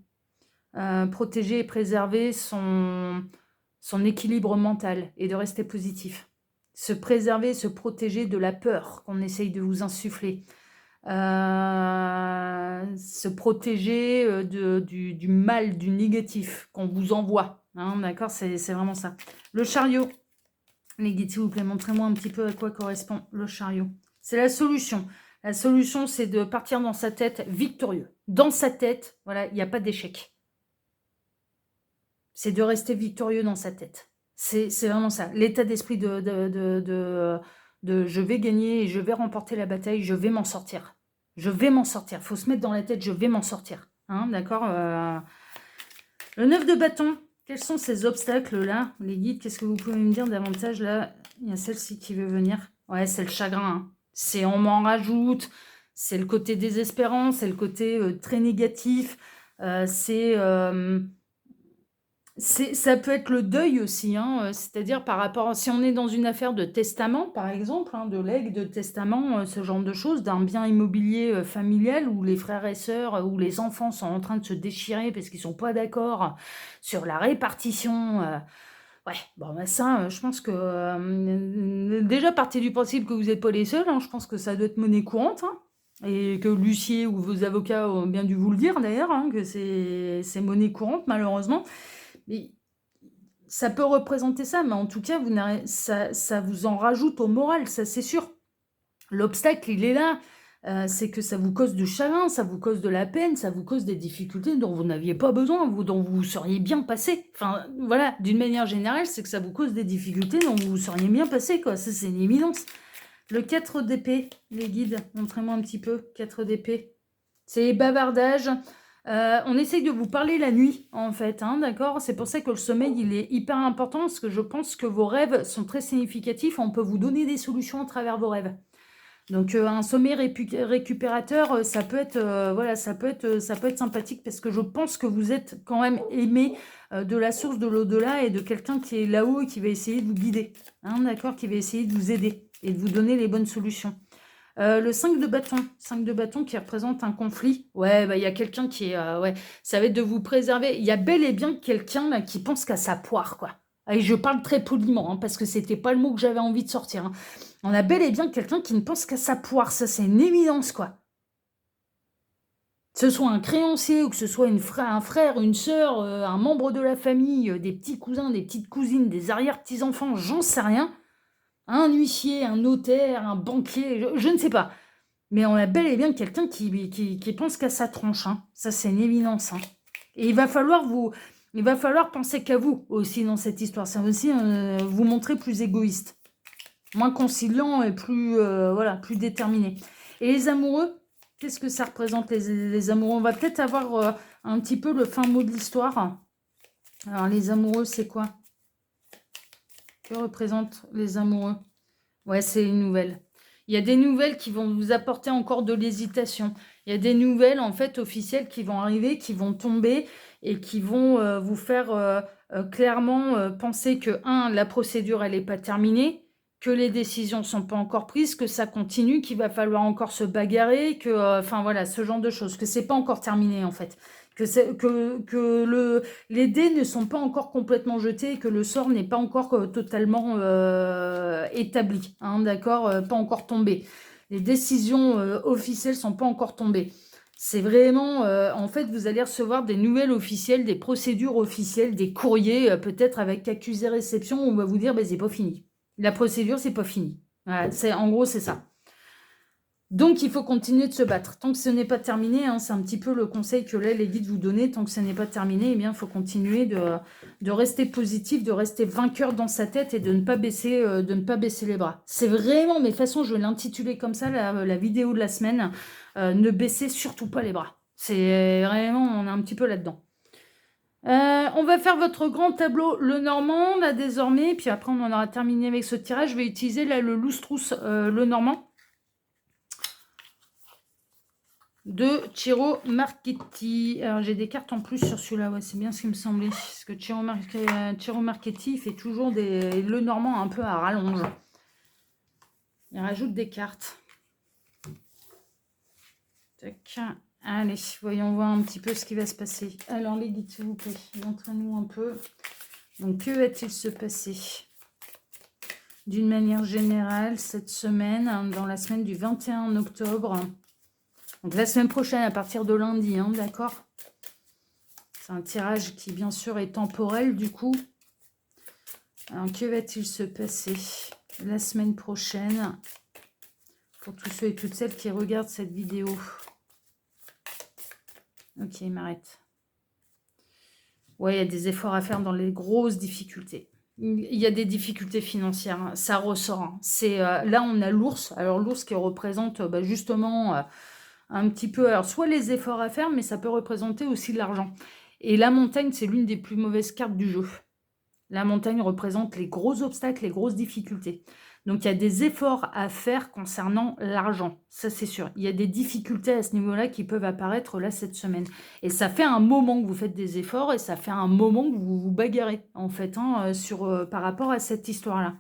Protéger et préserver son équilibre mental et de rester positif. Se préserver, se protéger de la peur qu'on essaye de vous insuffler. Se protéger du mal, du négatif qu'on vous envoie. Hein, d'accord, c'est vraiment ça. Le chariot. Les guides, s'il vous plaît, montrez-moi un petit peu à quoi correspond le chariot. C'est la solution. La solution, c'est de partir dans sa tête victorieux. Dans sa tête, voilà, il n'y a pas d'échec. C'est de rester victorieux dans sa tête. C'est vraiment ça. L'état d'esprit de je vais gagner et je vais remporter la bataille, je vais m'en sortir. Je vais m'en sortir. Il faut se mettre dans la tête, je vais m'en sortir. Hein, d'accord Le 9 de bâton. Quels sont ces obstacles-là? Les guides, qu'est-ce que vous pouvez me dire davantage là? Il y a celle-ci qui veut venir. Ouais, c'est le chagrin. Hein. C'est on m'en rajoute. C'est le côté désespérant. C'est le côté très négatif. Ça peut être le deuil aussi, hein, c'est-à-dire par rapport, si on est dans une affaire de testament, par exemple, hein, de legs, de testament, ce genre de choses, d'un bien immobilier familial où les frères et sœurs, où les enfants sont en train de se déchirer parce qu'ils ne sont pas d'accord sur la répartition. Ouais, bon, bah ça, je pense que déjà partez du principe que vous n'êtes pas les seuls, hein, je pense que ça doit être monnaie courante, hein, et que l'huissier ou vos avocats ont bien dû vous le dire d'ailleurs, hein, que c'est monnaie courante malheureusement. Mais ça peut représenter ça, mais en tout cas, ça vous en rajoute au moral, ça c'est sûr. L'obstacle, il est là. C'est que ça vous cause du chagrin, ça vous cause de la peine, ça vous cause des difficultés dont vous n'aviez pas besoin, dont vous seriez bien passé. Enfin, voilà, d'une manière générale, c'est que ça vous cause des difficultés dont vous seriez bien passé, quoi. Ça, c'est une évidence. Le 4 d'épée, les guides, montrez-moi un petit peu. 4 d'épée. C'est les bavardages. On essaye de vous parler la nuit, en fait, hein, d'accord? C'est pour ça que le sommeil, il est hyper important, parce que je pense que vos rêves sont très significatifs. On peut vous donner des solutions à travers vos rêves. Donc, un sommeil récupérateur, ça peut être, voilà, ça peut être sympathique, parce que je pense que vous êtes quand même aimé de la source de l'au-delà et de quelqu'un qui est là-haut et qui va essayer de vous guider, hein, d'accord? Qui va essayer de vous aider et de vous donner les bonnes solutions. Le 5 de bâton. 5 de bâton qui représente un conflit. Ouais, bah, il y a quelqu'un qui est... ouais, ça va être de vous préserver. Il y a bel et bien quelqu'un là qui pense qu'à sa poire, quoi. Et je parle très poliment, hein, parce que c'était pas le mot que j'avais envie de sortir. Hein. On a bel et bien quelqu'un qui ne pense qu'à sa poire. Ça, c'est une évidence, quoi. Que ce soit un créancier ou que ce soit un frère, une sœur, un membre de la famille, des petits cousins, des petites cousines, des arrière-petits-enfants, j'en sais rien. Un huissier, un notaire, un banquier, je ne sais pas. Mais on a bel et bien quelqu'un qui pense qu'à sa tronche. Hein. Ça, c'est une évidence. Hein. Et il va falloir penser qu'à vous aussi dans cette histoire. C'est aussi vous montrer plus égoïste. Moins conciliant et plus, voilà, plus déterminé. Et les amoureux, qu'est-ce que ça représente les amoureux? On va peut-être avoir un petit peu le fin mot de l'histoire. Alors, les amoureux, c'est quoi? Que représentent les amoureux? Ouais, c'est une nouvelle. Il y a des nouvelles qui vont vous apporter encore de l'hésitation. Il y a des nouvelles, en fait, officielles qui vont arriver, qui vont tomber et qui vont vous faire clairement penser que, la procédure, elle n'est pas terminée, que les décisions ne sont pas encore prises, que ça continue, qu'il va falloir encore se bagarrer, que, enfin, voilà, ce genre de choses, que c'est pas encore terminé, en fait. Que les dés ne sont pas encore complètement jetés et que le sort n'est pas encore totalement établi, hein, d'accord, pas encore tombé. Les décisions officielles ne sont pas encore tombées. C'est vraiment, en fait, vous allez recevoir des nouvelles officielles, des procédures officielles, des courriers, peut-être avec accusé-réception, où on va vous dire, c'est pas fini. La procédure, c'est pas fini. Voilà, en gros, c'est ça. Donc, il faut continuer de se battre. Tant que ce n'est pas terminé, hein, c'est un petit peu le conseil que là, les guides vous donnent. Tant que ce n'est pas terminé, eh bien, il faut continuer de rester positif, de rester vainqueur dans sa tête et de ne pas baisser les bras. C'est vraiment, mais de toute façon, je vais l'intituler comme ça, la vidéo de la semaine. Ne baissez surtout pas les bras. C'est vraiment, on est un petit peu là-dedans. On va faire votre grand tableau le normand, là, désormais. Puis après, on en aura terminé avec ce tirage. Je vais utiliser, là, le loose-trousse le normand de Ciro Marchetti. Alors, j'ai des cartes en plus sur celui-là. Ouais, c'est bien ce qui me semblait. Parce que Ciro Marchetti, il fait toujours le normand un peu à rallonge. Il rajoute des cartes. Tac. Allez, voyons voir un petit peu ce qui va se passer. Alors, les guides, s'il vous plaît, montrez-nous un peu. Donc, que va-t-il se passer d'une manière générale cette semaine, hein, dans la semaine du 21 octobre. Donc, la semaine prochaine, à partir de lundi, hein, d'accord? C'est un tirage qui, bien sûr, est temporel, du coup. Alors, que va-t-il se passer la semaine prochaine pour tous ceux et toutes celles qui regardent cette vidéo? Ok, il m'arrête. Ouais, il y a des efforts à faire dans les grosses difficultés. Il y a des difficultés financières, hein, ça ressort. Hein. Là, on a l'ours. Alors, l'ours qui représente justement un petit peu... Alors, soit les efforts à faire, mais ça peut représenter aussi de l'argent. Et la montagne, c'est l'une des plus mauvaises cartes du jeu. La montagne représente les gros obstacles, les grosses difficultés. Donc, il y a des efforts à faire concernant l'argent. Ça, c'est sûr. Il y a des difficultés à ce niveau-là qui peuvent apparaître là cette semaine. Et ça fait un moment que vous faites des efforts et ça fait un moment que vous vous bagarrez, en fait, hein, par rapport à cette histoire-là.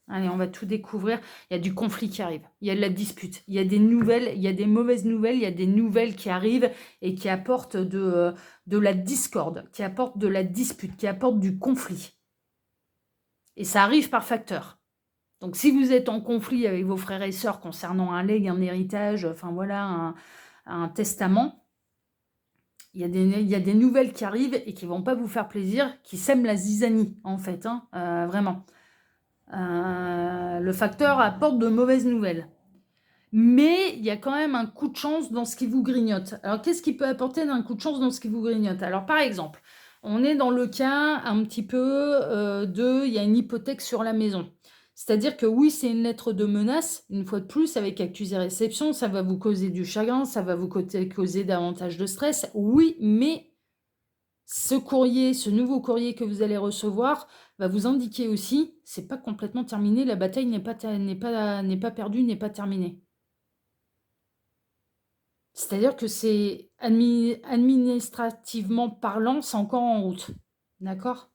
Allez, on va tout découvrir. Il y a du conflit qui arrive. Il y a de la dispute. Il y a des nouvelles, il y a des mauvaises nouvelles, il y a des nouvelles qui arrivent et qui apportent de la discorde, qui apportent de la dispute, qui apportent du conflit. Et ça arrive par facteur. Donc, si vous êtes en conflit avec vos frères et sœurs concernant un legs, un héritage, enfin voilà, un testament, il y a des nouvelles qui arrivent et qui ne vont pas vous faire plaisir, qui sèment la zizanie, en fait, hein, vraiment. Le facteur apporte de mauvaises nouvelles. Mais il y a quand même un coup de chance dans ce qui vous grignote. Alors, qu'est-ce qui peut apporter un coup de chance dans ce qui vous grignote? Alors, par exemple, on est dans le cas un petit peu il y a une hypothèque sur la maison. C'est-à-dire que oui, c'est une lettre de menace, une fois de plus, avec accusé-réception, ça va vous causer du chagrin, ça va vous causer davantage de stress. Oui, mais ce courrier, ce nouveau courrier que vous allez recevoir, va vous indiquer aussi, c'est pas complètement terminé, la bataille n'est pas perdue, n'est pas terminée. C'est-à-dire que c'est administrativement parlant, c'est encore en route. D'accord?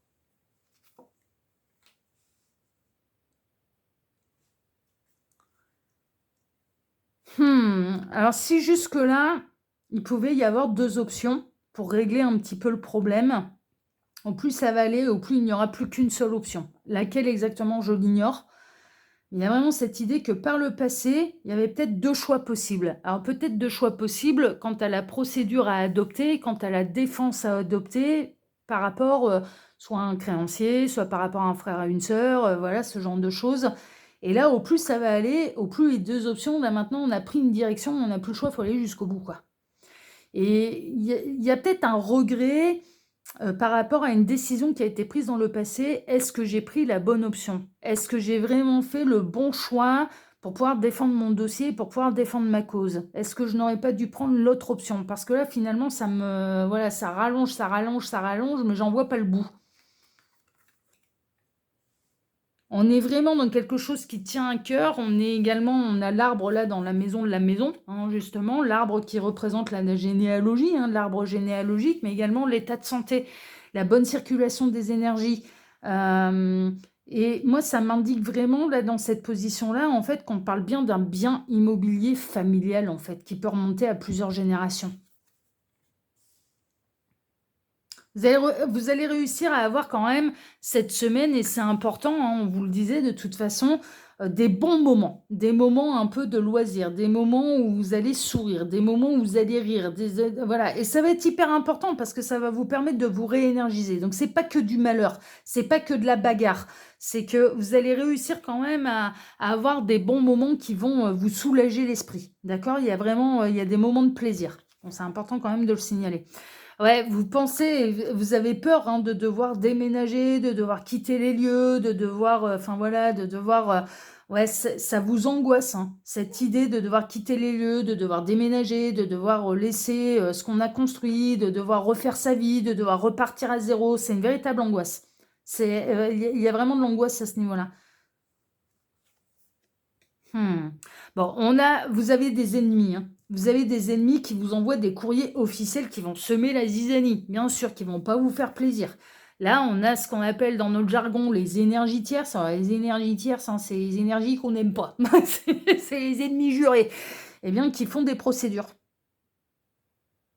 Alors si jusque-là, il pouvait y avoir deux options pour régler un petit peu le problème, au plus ça va aller, au plus il n'y aura plus qu'une seule option. Laquelle exactement, je l'ignore. Il y a vraiment cette idée que par le passé, il y avait peut-être deux choix possibles. Alors peut-être deux choix possibles quant à la procédure à adopter, quant à la défense à adopter par rapport soit à un créancier, soit par rapport à un frère, à une sœur, voilà, ce genre de choses. Et là, au plus ça va aller, au plus les deux options, là maintenant on a pris une direction, on n'a plus le choix, il faut aller jusqu'au bout, quoi. Et il y a peut-être un regret par rapport à une décision qui a été prise dans le passé. Est-ce que j'ai pris la bonne option? Est-ce que j'ai vraiment fait le bon choix pour pouvoir défendre mon dossier, pour pouvoir défendre ma cause? Est-ce que je n'aurais pas dû prendre l'autre option? Parce que là, finalement, voilà, ça rallonge, mais j'en vois pas le bout. On est vraiment dans quelque chose qui tient à cœur. On a l'arbre là dans la maison de la maison, hein, justement, l'arbre qui représente la généalogie, hein, l'arbre généalogique, mais également l'état de santé, la bonne circulation des énergies. Et moi, ça m'indique vraiment là dans cette position-là, en fait, qu'on parle bien d'un bien immobilier familial, en fait, qui peut remonter à plusieurs générations. Vous allez réussir à avoir quand même cette semaine, et c'est important, hein, on vous le disait de toute façon, des bons moments, des moments un peu de loisirs, des moments où vous allez sourire, des moments où vous allez rire, voilà. Et ça va être hyper important parce que ça va vous permettre de vous réénergiser. Donc, c'est pas que du malheur, c'est pas que de la bagarre, c'est que vous allez réussir quand même à avoir des bons moments qui vont vous soulager l'esprit. D'accord? Il y a vraiment, il y a des moments de plaisir. Bon, c'est important quand même de le signaler. Ouais, vous pensez, vous avez peur hein, de devoir déménager, de devoir quitter les lieux, de devoir, enfin voilà, de devoir, ouais, ça vous angoisse, hein, cette idée de devoir quitter les lieux, de devoir déménager, de devoir laisser ce qu'on a construit, de devoir refaire sa vie, de devoir repartir à zéro. C'est une véritable angoisse. Il y a vraiment de l'angoisse à ce niveau-là. Hmm. Bon, vous avez des ennemis, hein. Vous avez des ennemis qui vous envoient des courriers officiels qui vont semer la zizanie, bien sûr, qui vont pas vous faire plaisir. Là, on a ce qu'on appelle dans notre jargon les énergies tierces. Alors, les énergies tierces, hein, c'est les énergies qu'on n'aime pas. C'est les ennemis jurés. Eh bien, qui font des procédures,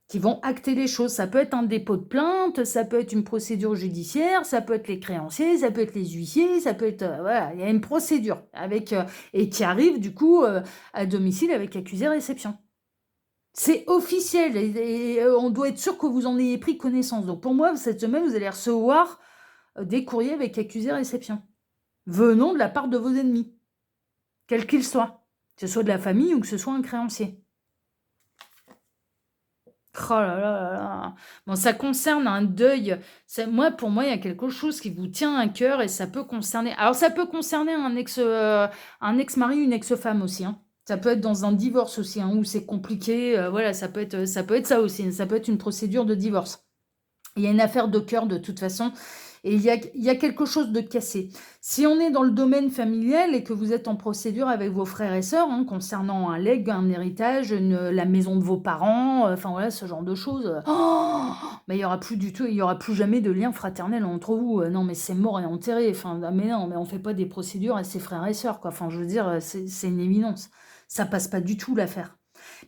qui vont acter les choses. Ça peut être un dépôt de plainte, ça peut être une procédure judiciaire, ça peut être les créanciers, ça peut être les huissiers, ça peut être... voilà, il y a une procédure avec, et qui arrive du coup à domicile avec accusé-réception. C'est officiel et on doit être sûr que vous en ayez pris connaissance. Donc pour moi, cette semaine, vous allez recevoir des courriers avec accusé-réception venant de la part de vos ennemis, quels qu'ils soient, que ce soit de la famille ou que ce soit un créancier. Oh là là là là. Bon, ça concerne un deuil. Pour moi, il y a quelque chose qui vous tient à cœur et ça peut concerner. Alors, ça peut concerner un ex-mari, une ex-femme aussi, hein. Ça peut être dans un divorce aussi, hein, où c'est compliqué. Voilà, ça peut être ça aussi. Ça peut être une procédure de divorce. Il y a une affaire de cœur de toute façon. Et il y a quelque chose de cassé. Si on est dans le domaine familial et que vous êtes en procédure avec vos frères et sœurs, hein, concernant un legs, un héritage, la maison de vos parents, enfin voilà, ce genre de choses, mais il y aura plus du tout, il y aura plus jamais de lien fraternel entre vous. Non, mais c'est mort et enterré. Enfin, mais non, mais on fait pas des procédures à ses frères et sœurs, quoi. Enfin, je veux dire, c'est une évidence. Ça passe pas du tout l'affaire.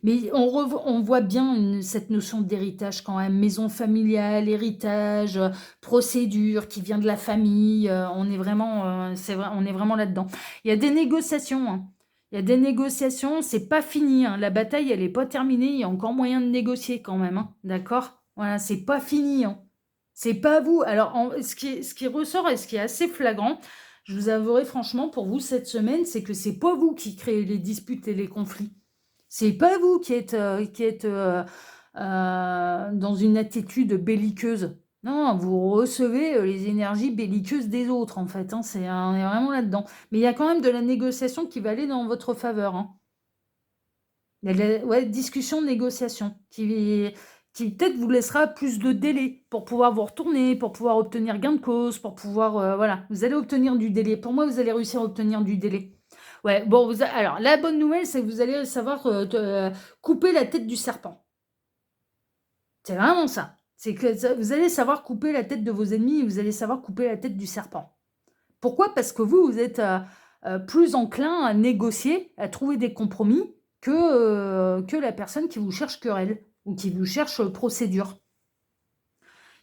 Mais on voit bien cette notion d'héritage quand même, maison familiale, héritage, procédure qui vient de la famille. On est vraiment, c'est vrai, on est vraiment là-dedans. Il y a des négociations, hein. Il y a des négociations, c'est pas fini, hein. La bataille, elle n'est pas terminée. Il y a encore moyen de négocier quand même, hein. D'accord? Voilà, c'est pas fini, hein. C'est pas vous. Alors, ce qui ressort et ce qui est assez flagrant, je vous avouerai franchement, pour vous cette semaine, c'est que c'est pas vous qui créez les disputes et les conflits. C'est pas vous qui êtes, dans une attitude belliqueuse. Non, vous recevez les énergies belliqueuses des autres, en fait, hein. On est vraiment là-dedans. Mais il y a quand même de la négociation qui va aller dans votre faveur, hein. Il y a ouais, discussion, négociation, qui peut-être vous laissera plus de délai pour pouvoir vous retourner, pour pouvoir obtenir gain de cause, pour pouvoir... voilà, vous allez obtenir du délai. Pour moi, vous allez réussir à obtenir du délai. Ouais, bon, alors la bonne nouvelle, c'est que vous allez savoir couper la tête du serpent. C'est vraiment ça. C'est que vous allez savoir couper la tête de vos ennemis et vous allez savoir couper la tête du serpent. Pourquoi? Parce que vous êtes plus enclin à négocier, à trouver des compromis que la personne qui vous cherche querelle ou qui vous cherche procédure.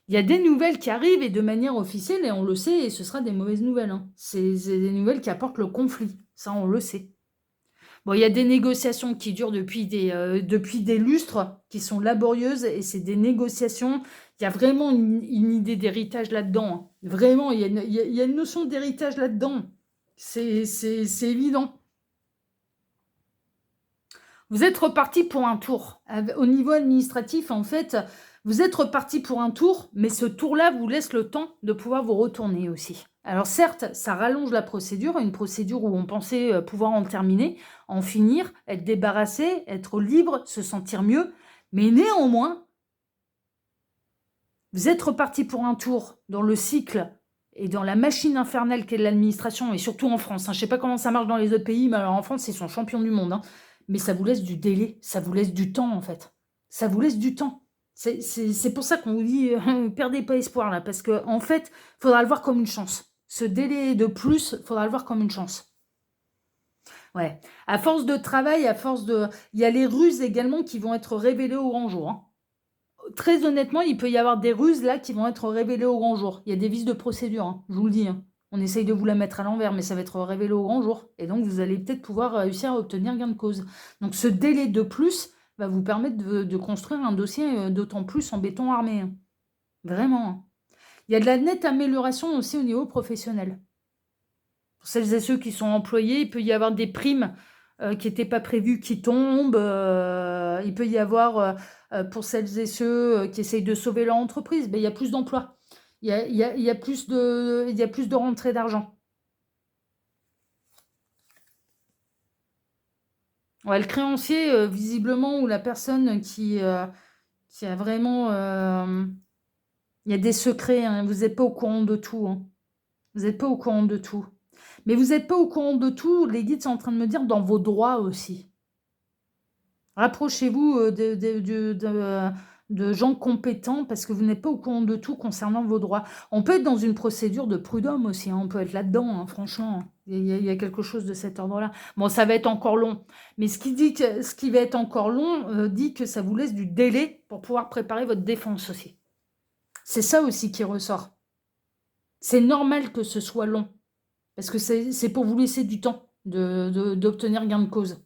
Il y a des nouvelles qui arrivent et de manière officielle, et on le sait, et ce sera des mauvaises nouvelles, hein. C'est des nouvelles qui apportent le conflit. Ça, on le sait. Bon, il y a des négociations qui durent depuis des lustres, qui sont laborieuses, et c'est des négociations. Il y a vraiment une idée d'héritage là-dedans, hein. Vraiment, il y a une notion d'héritage là-dedans. C'est évident. Vous êtes reparti pour un tour. Au niveau administratif, en fait, vous êtes reparti pour un tour, mais ce tour-là vous laisse le temps de pouvoir vous retourner aussi. Alors certes, ça rallonge la procédure, une procédure où on pensait pouvoir en terminer, en finir, être débarrassé, être libre, se sentir mieux, mais néanmoins, vous êtes reparti pour un tour dans le cycle et dans la machine infernale qu'est l'administration, et surtout en France, hein. Je ne sais pas comment ça marche dans les autres pays, mais alors en France, ils sont champions du monde, hein. Mais ça vous laisse du délai, ça vous laisse du temps en fait. Ça vous laisse du temps. C'est pour ça qu'on vous dit, perdez pas espoir là, parce que en fait, il faudra le voir comme une chance. Ce délai de plus, il faudra le voir comme une chance. Ouais. À force de travail, il y a les ruses également qui vont être révélées au grand jour, hein. Très honnêtement, il peut y avoir des ruses là qui vont être révélées au grand jour. Il y a des vices de procédure, hein, je vous le dis, hein. On essaye de vous la mettre à l'envers, mais ça va être révélé au grand jour. Et donc, vous allez peut-être pouvoir réussir à obtenir gain de cause. Donc, ce délai de plus va vous permettre de construire un dossier d'autant plus en béton armé. Hein. Vraiment. Hein. Il y a de la nette amélioration aussi au niveau professionnel. Pour celles et ceux qui sont employés, il peut y avoir des primes qui n'étaient pas prévues qui tombent. Il peut y avoir, pour celles et ceux qui essayent de sauver leur entreprise, il y a plus d'emplois. Il y a plus de rentrées d'argent. Ouais, le créancier, visiblement, ou la personne qui a vraiment... il y a des secrets, hein, vous n'êtes pas au courant de tout. Hein. Vous n'êtes pas au courant de tout. Mais vous n'êtes pas au courant de tout, les guides sont en train de me dire, dans vos droits aussi. Rapprochez-vous de gens compétents parce que vous n'êtes pas au courant de tout concernant vos droits. On peut être dans une procédure de prud'homme aussi, hein, on peut être là-dedans, hein, franchement. Il y a quelque chose de cet ordre-là. Bon, ça va être encore long. Mais ce qui va être encore long dit que ça vous laisse du délai pour pouvoir préparer votre défense aussi. C'est ça aussi qui ressort. C'est normal que ce soit long. Parce que c'est pour vous laisser du temps d'obtenir gain de cause.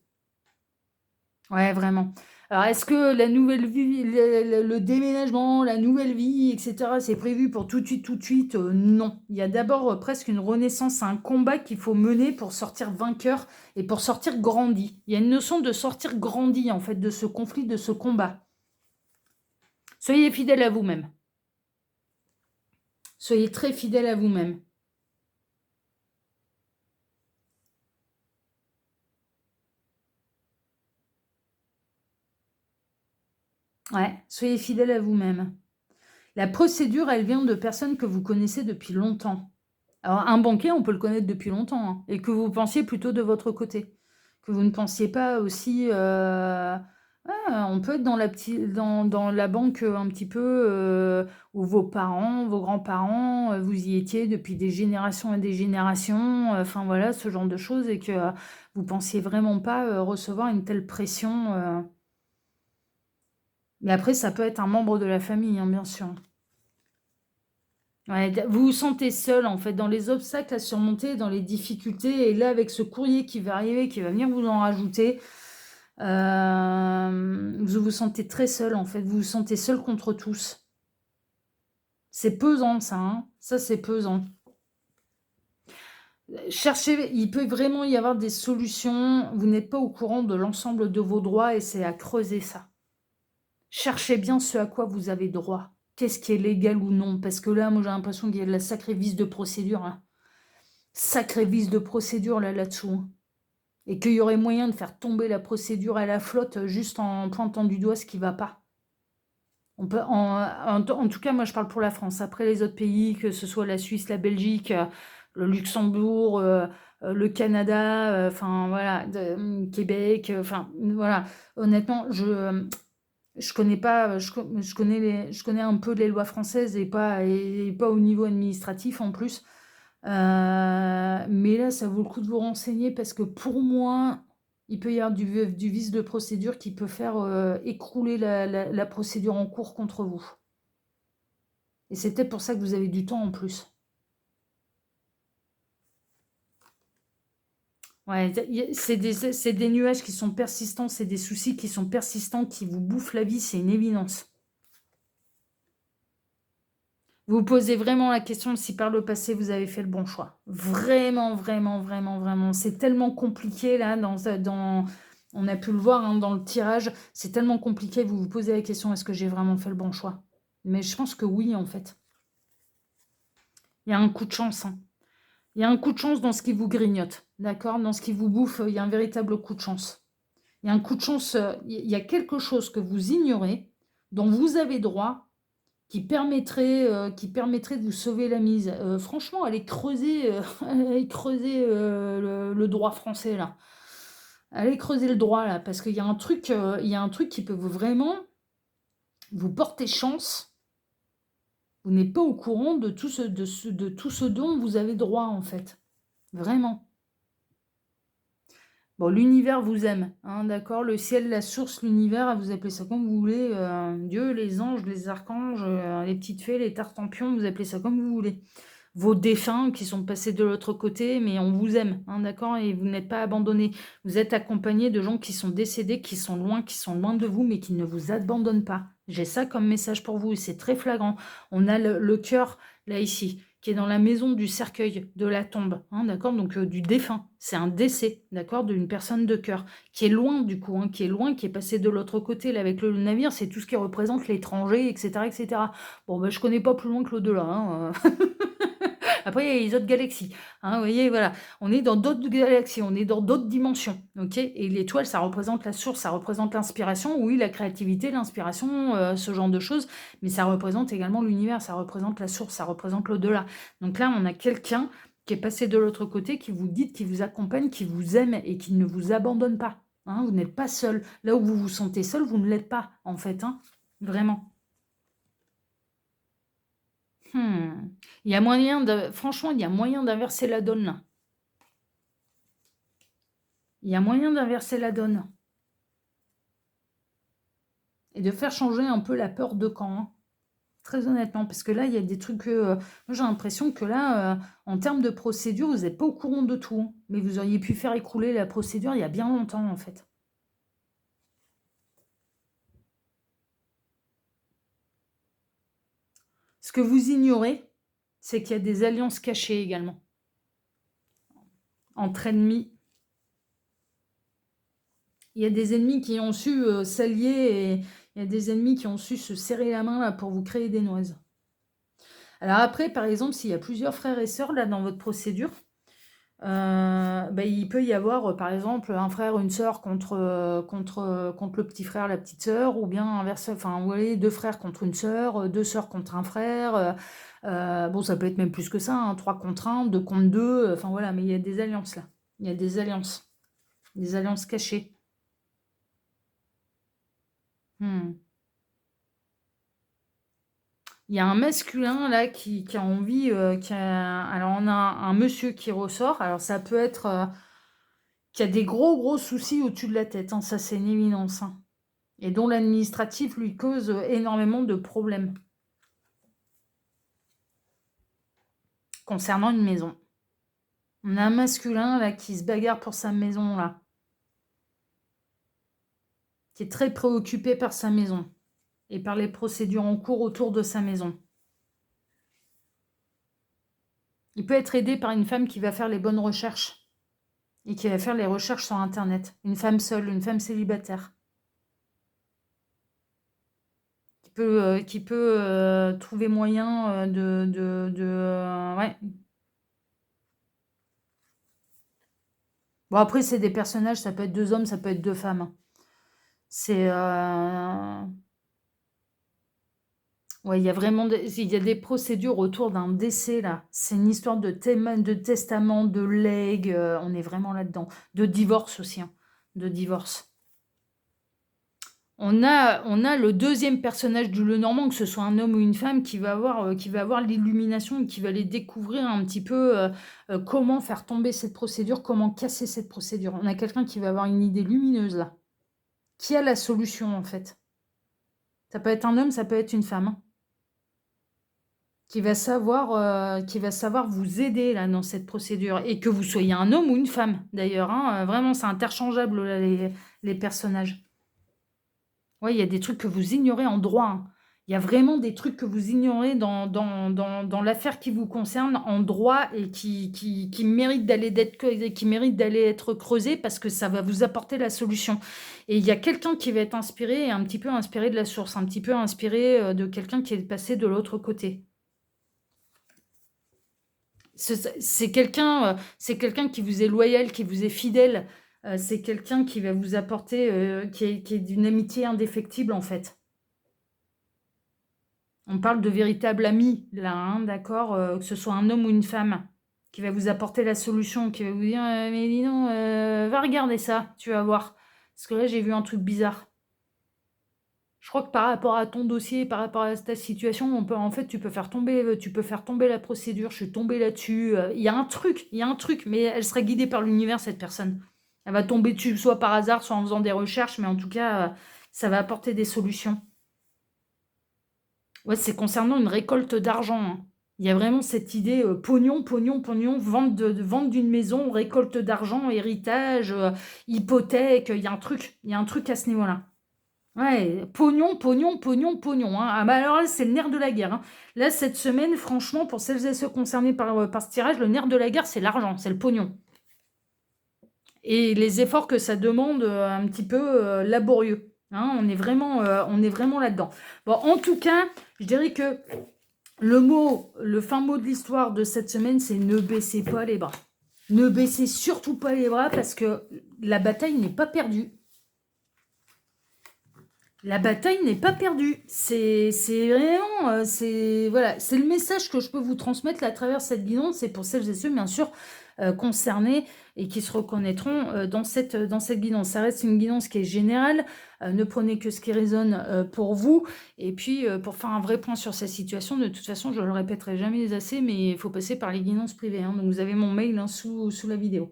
Ouais, vraiment. Alors, est-ce que la nouvelle vie, le déménagement, la nouvelle vie, etc., c'est prévu pour tout de suite? Non. Il y a d'abord presque une renaissance, un combat qu'il faut mener pour sortir vainqueur et pour sortir grandi. Il y a une notion de sortir grandi, en fait, de ce conflit, de ce combat. Soyez fidèle à vous-même. Soyez très fidèle à vous-même. Ouais, soyez fidèle à vous-même. La procédure, elle vient de personnes que vous connaissez depuis longtemps. Alors, un banquier, on peut le connaître depuis longtemps, hein, et que vous pensiez plutôt de votre côté. Que vous ne pensiez pas aussi... on peut être dans la banque un petit peu où vos parents, vos grands-parents, vous y étiez depuis des générations et des générations, enfin voilà, ce genre de choses, et que vous pensiez vraiment pas recevoir une telle pression. Mais après, ça peut être un membre de la famille, hein, bien sûr. Ouais, vous vous sentez seul, en fait, dans les obstacles à surmonter, dans les difficultés. Et là, avec ce courrier qui va arriver, qui va venir vous en rajouter, vous vous sentez très seul, en fait. Vous vous sentez seul contre tous. C'est pesant, ça. Hein. Ça, c'est pesant. Cherchez, il peut vraiment y avoir des solutions. Vous n'êtes pas au courant de l'ensemble de vos droits et c'est à creuser ça. Cherchez bien ce à quoi vous avez droit. Qu'est-ce qui est légal ou non? Parce que là, moi, j'ai l'impression qu'il y a de la sacrée vice de procédure. Hein. Sacrée vice de procédure là-dessous. Hein. Et qu'il y aurait moyen de faire tomber la procédure à la flotte juste en pointant du doigt ce qui ne va pas. On peut, en tout cas, moi, je parle pour la France. Après les autres pays, que ce soit la Suisse, la Belgique, le Luxembourg, le Canada, enfin, voilà, Québec, enfin, voilà. Honnêtement, je connais pas, je connais un peu les lois françaises et pas au niveau administratif en plus. Mais là, ça vaut le coup de vous renseigner parce que pour moi, il peut y avoir du vice de procédure qui peut faire écrouler la procédure en cours contre vous. Et c'est peut-être pour ça que vous avez du temps en plus. Ouais, c'est des nuages qui sont persistants, c'est des soucis qui sont persistants, qui vous bouffent la vie, c'est une évidence. Vous posez vraiment la question si par le passé vous avez fait le bon choix. Vraiment, vraiment, vraiment, vraiment. C'est tellement compliqué là, on a pu le voir hein, dans le tirage, c'est tellement compliqué, vous vous posez la question, est-ce que j'ai vraiment fait le bon choix? Mais je pense que oui, en fait. Il y a un coup de chance. Hein. Il y a un coup de chance dans ce qui vous grignote, d'accord? Dans ce qui vous bouffe, il y a un véritable coup de chance. Il y a un coup de chance, il y a quelque chose que vous ignorez, dont vous avez droit, qui permettrait de vous sauver la mise. Franchement, allez creuser, le droit français, là. Allez creuser le droit, là, parce qu'il y a un truc, qui peut vraiment vous porter chance. Vous n'êtes pas au courant de tout ce dont vous avez droit, en fait. Vraiment. Bon, l'univers vous aime, hein, d'accord? Le ciel, la source, l'univers, vous appelez ça comme vous voulez. Dieu, les anges, les archanges, les petites fées, les tartempions, vous appelez ça comme vous voulez. vos défunts qui sont passés de l'autre côté, mais on vous aime, hein, d'accord? Et vous n'êtes pas abandonnés. Vous êtes accompagnés de gens qui sont décédés, qui sont loin de vous, mais qui ne vous abandonnent pas. J'ai ça comme message pour vous et c'est très flagrant. On a le cœur, là, ici, qui est dans la maison du cercueil, de la tombe, hein, d'accord? Donc du défunt. C'est un décès, d'accord? D'une personne de cœur, qui est loin, du coup, hein, qui est loin, qui est passé de l'autre côté, là, avec le navire. C'est tout ce qui représente l'étranger, etc., etc. Bon, ben, je connais pas plus loin que l'au-delà, hein. Après, il y a les autres galaxies, hein, vous voyez, voilà. On est dans d'autres galaxies, on est dans d'autres dimensions, ok? Et l'étoile, ça représente la source, ça représente l'inspiration, oui, la créativité, l'inspiration, ce genre de choses, mais ça représente également l'univers, ça représente la source, ça représente l'au-delà. Donc là, on a quelqu'un qui est passé de l'autre côté, qui vous dit, qui vous accompagne, qui vous aime et qui ne vous abandonne pas, hein. Vous n'êtes pas seul. Là où vous vous sentez seul, vous ne l'êtes pas, en fait, hein, vraiment. Il y a moyen de... Franchement, il y a moyen d'inverser la donne, là. Il y a moyen d'inverser la donne. Et de faire changer un peu la peur de camp, hein. Très honnêtement, parce que là, il y a des trucs... moi, j'ai l'impression que là, en termes de procédure, vous n'êtes pas au courant de tout, hein. Mais vous auriez pu faire écrouler la procédure il y a bien longtemps, en fait. Ce que vous ignorez, c'est qu'il y a des alliances cachées également. Entre ennemis. Il y a des ennemis qui ont su s'allier et il y a des ennemis qui ont su se serrer la main là, pour vous créer des noises. Alors après, par exemple, s'il y a plusieurs frères et sœurs là dans votre procédure, il peut y avoir, par exemple, un frère, une sœur contre le petit frère, la petite sœur, ou bien inverse, enfin, vous voyez, deux frères contre une sœur, deux sœurs contre un frère. Bon, ça peut être même plus que ça, hein, 3 contre 1, 2 contre 2, enfin voilà, mais il y a des alliances là. Il y a des alliances cachées. Hmm. Il y a un masculin là qui a envie, alors on a un monsieur qui ressort, alors ça peut être qui a des gros soucis au-dessus de la tête, hein, ça c'est une évidence, hein, et dont l'administratif lui cause énormément de problèmes concernant une maison. On a un masculin là qui se bagarre pour sa maison là, qui est très préoccupé par sa maison et par les procédures en cours autour de sa maison. Il peut être aidé par une femme qui va faire les bonnes recherches et qui va faire les recherches sur Internet. Une femme seule, une femme célibataire. Qui peut trouver moyen ouais. Bon, après, c'est des personnages, ça peut être 2 hommes, ça peut être 2 femmes, hein. C'est... Ouais, il y a vraiment il y a des procédures autour d'un décès, là. C'est une histoire de testament, de legs, on est vraiment là-dedans. De divorce aussi, hein. De divorce. On a le deuxième personnage du Lenormand, que ce soit un homme ou une femme, qui va avoir l'illumination et qui va aller découvrir un petit peu comment faire tomber cette procédure, comment casser cette procédure. On a quelqu'un qui va avoir une idée lumineuse là, qui a la solution en fait. Ça peut être un homme, ça peut être une femme, hein, qui va savoir vous aider là dans cette procédure. Et que vous soyez un homme ou une femme d'ailleurs, hein, vraiment c'est interchangeable là, les personnages. Ouais, il y a des trucs que vous ignorez en droit, hein. Il y a vraiment des trucs que vous ignorez dans l'affaire qui vous concerne en droit et qui méritent d'aller être creusés parce que ça va vous apporter la solution. Et il y a quelqu'un qui va être inspiré, et un petit peu inspiré de la source, un petit peu inspiré de quelqu'un qui est passé de l'autre côté. C'est quelqu'un qui vous est loyal, qui vous est fidèle. C'est quelqu'un qui va vous apporter, qui est d'une amitié indéfectible en fait. On parle de véritable ami là, hein, d'accord, que ce soit un homme ou une femme, qui va vous apporter la solution, qui va vous dire mais dis donc, va regarder ça, tu vas voir. Parce que là j'ai vu un truc bizarre. Je crois que par rapport à ton dossier, par rapport à ta situation, en fait, tu peux faire tomber la procédure. Je suis tombée là-dessus. Il y a un truc, mais elle serait guidée par l'univers, cette personne. Elle va tomber dessus, soit par hasard, soit en faisant des recherches, mais en tout cas, ça va apporter des solutions. Ouais, c'est concernant une récolte d'argent, hein. Il y a vraiment cette idée pognon, pognon, pognon, vente d'une maison, récolte d'argent, héritage, hypothèque. Il y a un truc à ce niveau-là. Ouais, pognon, pognon, pognon, pognon, hein. Ah bah alors là, c'est le nerf de la guerre, hein. Là, cette semaine, franchement, pour celles et ceux concernés par ce tirage, le nerf de la guerre, c'est l'argent, c'est le pognon. Et les efforts que ça demande un petit peu laborieux, hein. On est vraiment là-dedans. Bon, en tout cas, je dirais que le fin mot de l'histoire de cette semaine, c'est ne baissez pas les bras. Ne baissez surtout pas les bras parce que la bataille n'est pas perdue. La bataille n'est pas perdue. C'est vraiment, voilà, c'est le message que je peux vous transmettre là, à travers cette guidance. C'est pour celles et ceux, bien sûr, concernés et qui se reconnaîtront dans cette guidance. Ça reste une guidance qui est générale. Ne prenez que ce qui résonne pour vous. Et puis, pour faire un vrai point sur cette situation, de toute façon, je ne le répéterai jamais assez, mais il faut passer par les guidances privées, hein. Donc, vous avez mon mail sous la vidéo.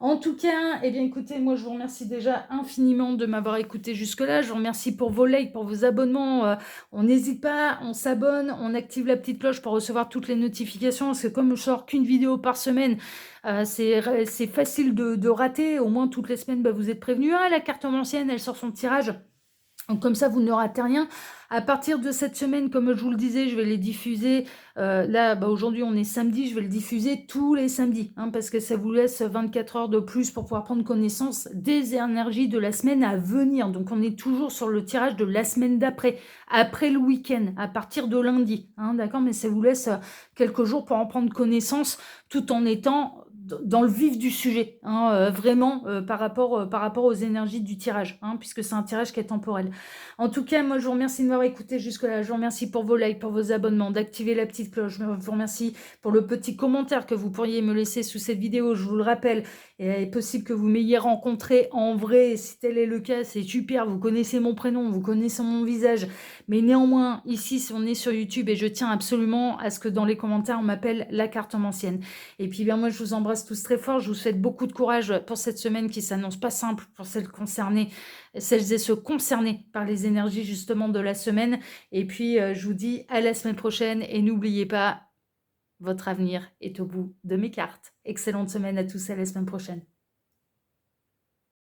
En tout cas, eh bien écoutez, moi je vous remercie déjà infiniment de m'avoir écouté jusque-là. Je vous remercie pour vos likes, pour vos abonnements. On n'hésite pas, on s'abonne, on active la petite cloche pour recevoir toutes les notifications. Parce que comme je sors qu'une vidéo par semaine, c'est facile de rater. Au moins toutes les semaines, bah, vous êtes prévenus. Ah, la carte ancienne, elle sort son tirage. Donc comme ça, vous ne ratez rien. À partir de cette semaine, comme je vous le disais, je vais les diffuser. Là, bah, aujourd'hui, on est samedi, je vais le diffuser tous les samedis, hein, parce que ça vous laisse 24 heures de plus pour pouvoir prendre connaissance des énergies de la semaine à venir. Donc on est toujours sur le tirage de la semaine d'après, après le week-end, à partir de lundi, hein, d'accord? Mais ça vous laisse quelques jours pour en prendre connaissance, tout en étant dans le vif du sujet, hein, vraiment par rapport aux énergies du tirage, hein, puisque c'est un tirage qui est temporel. En tout cas, moi je vous remercie de m'avoir écouté jusque-là, je vous remercie pour vos likes, pour vos abonnements, d'activer la petite cloche, je vous remercie pour le petit commentaire que vous pourriez me laisser sous cette vidéo, je vous le rappelle, il est possible que vous m'ayez rencontré en vrai, et si tel est le cas, c'est super, vous connaissez mon prénom, vous connaissez mon visage, mais néanmoins, ici, on est sur YouTube et je tiens absolument à ce que dans les commentaires, on m'appelle la carte ancienne. Et puis bien moi, je vous embrasse tous très fort, je vous souhaite beaucoup de courage pour cette semaine qui s'annonce pas simple pour celles et ceux concernés par les énergies justement de la semaine. Et puis, je vous dis à la semaine prochaine et n'oubliez pas, votre avenir est au bout de mes cartes. Excellente semaine à tous, à la semaine prochaine.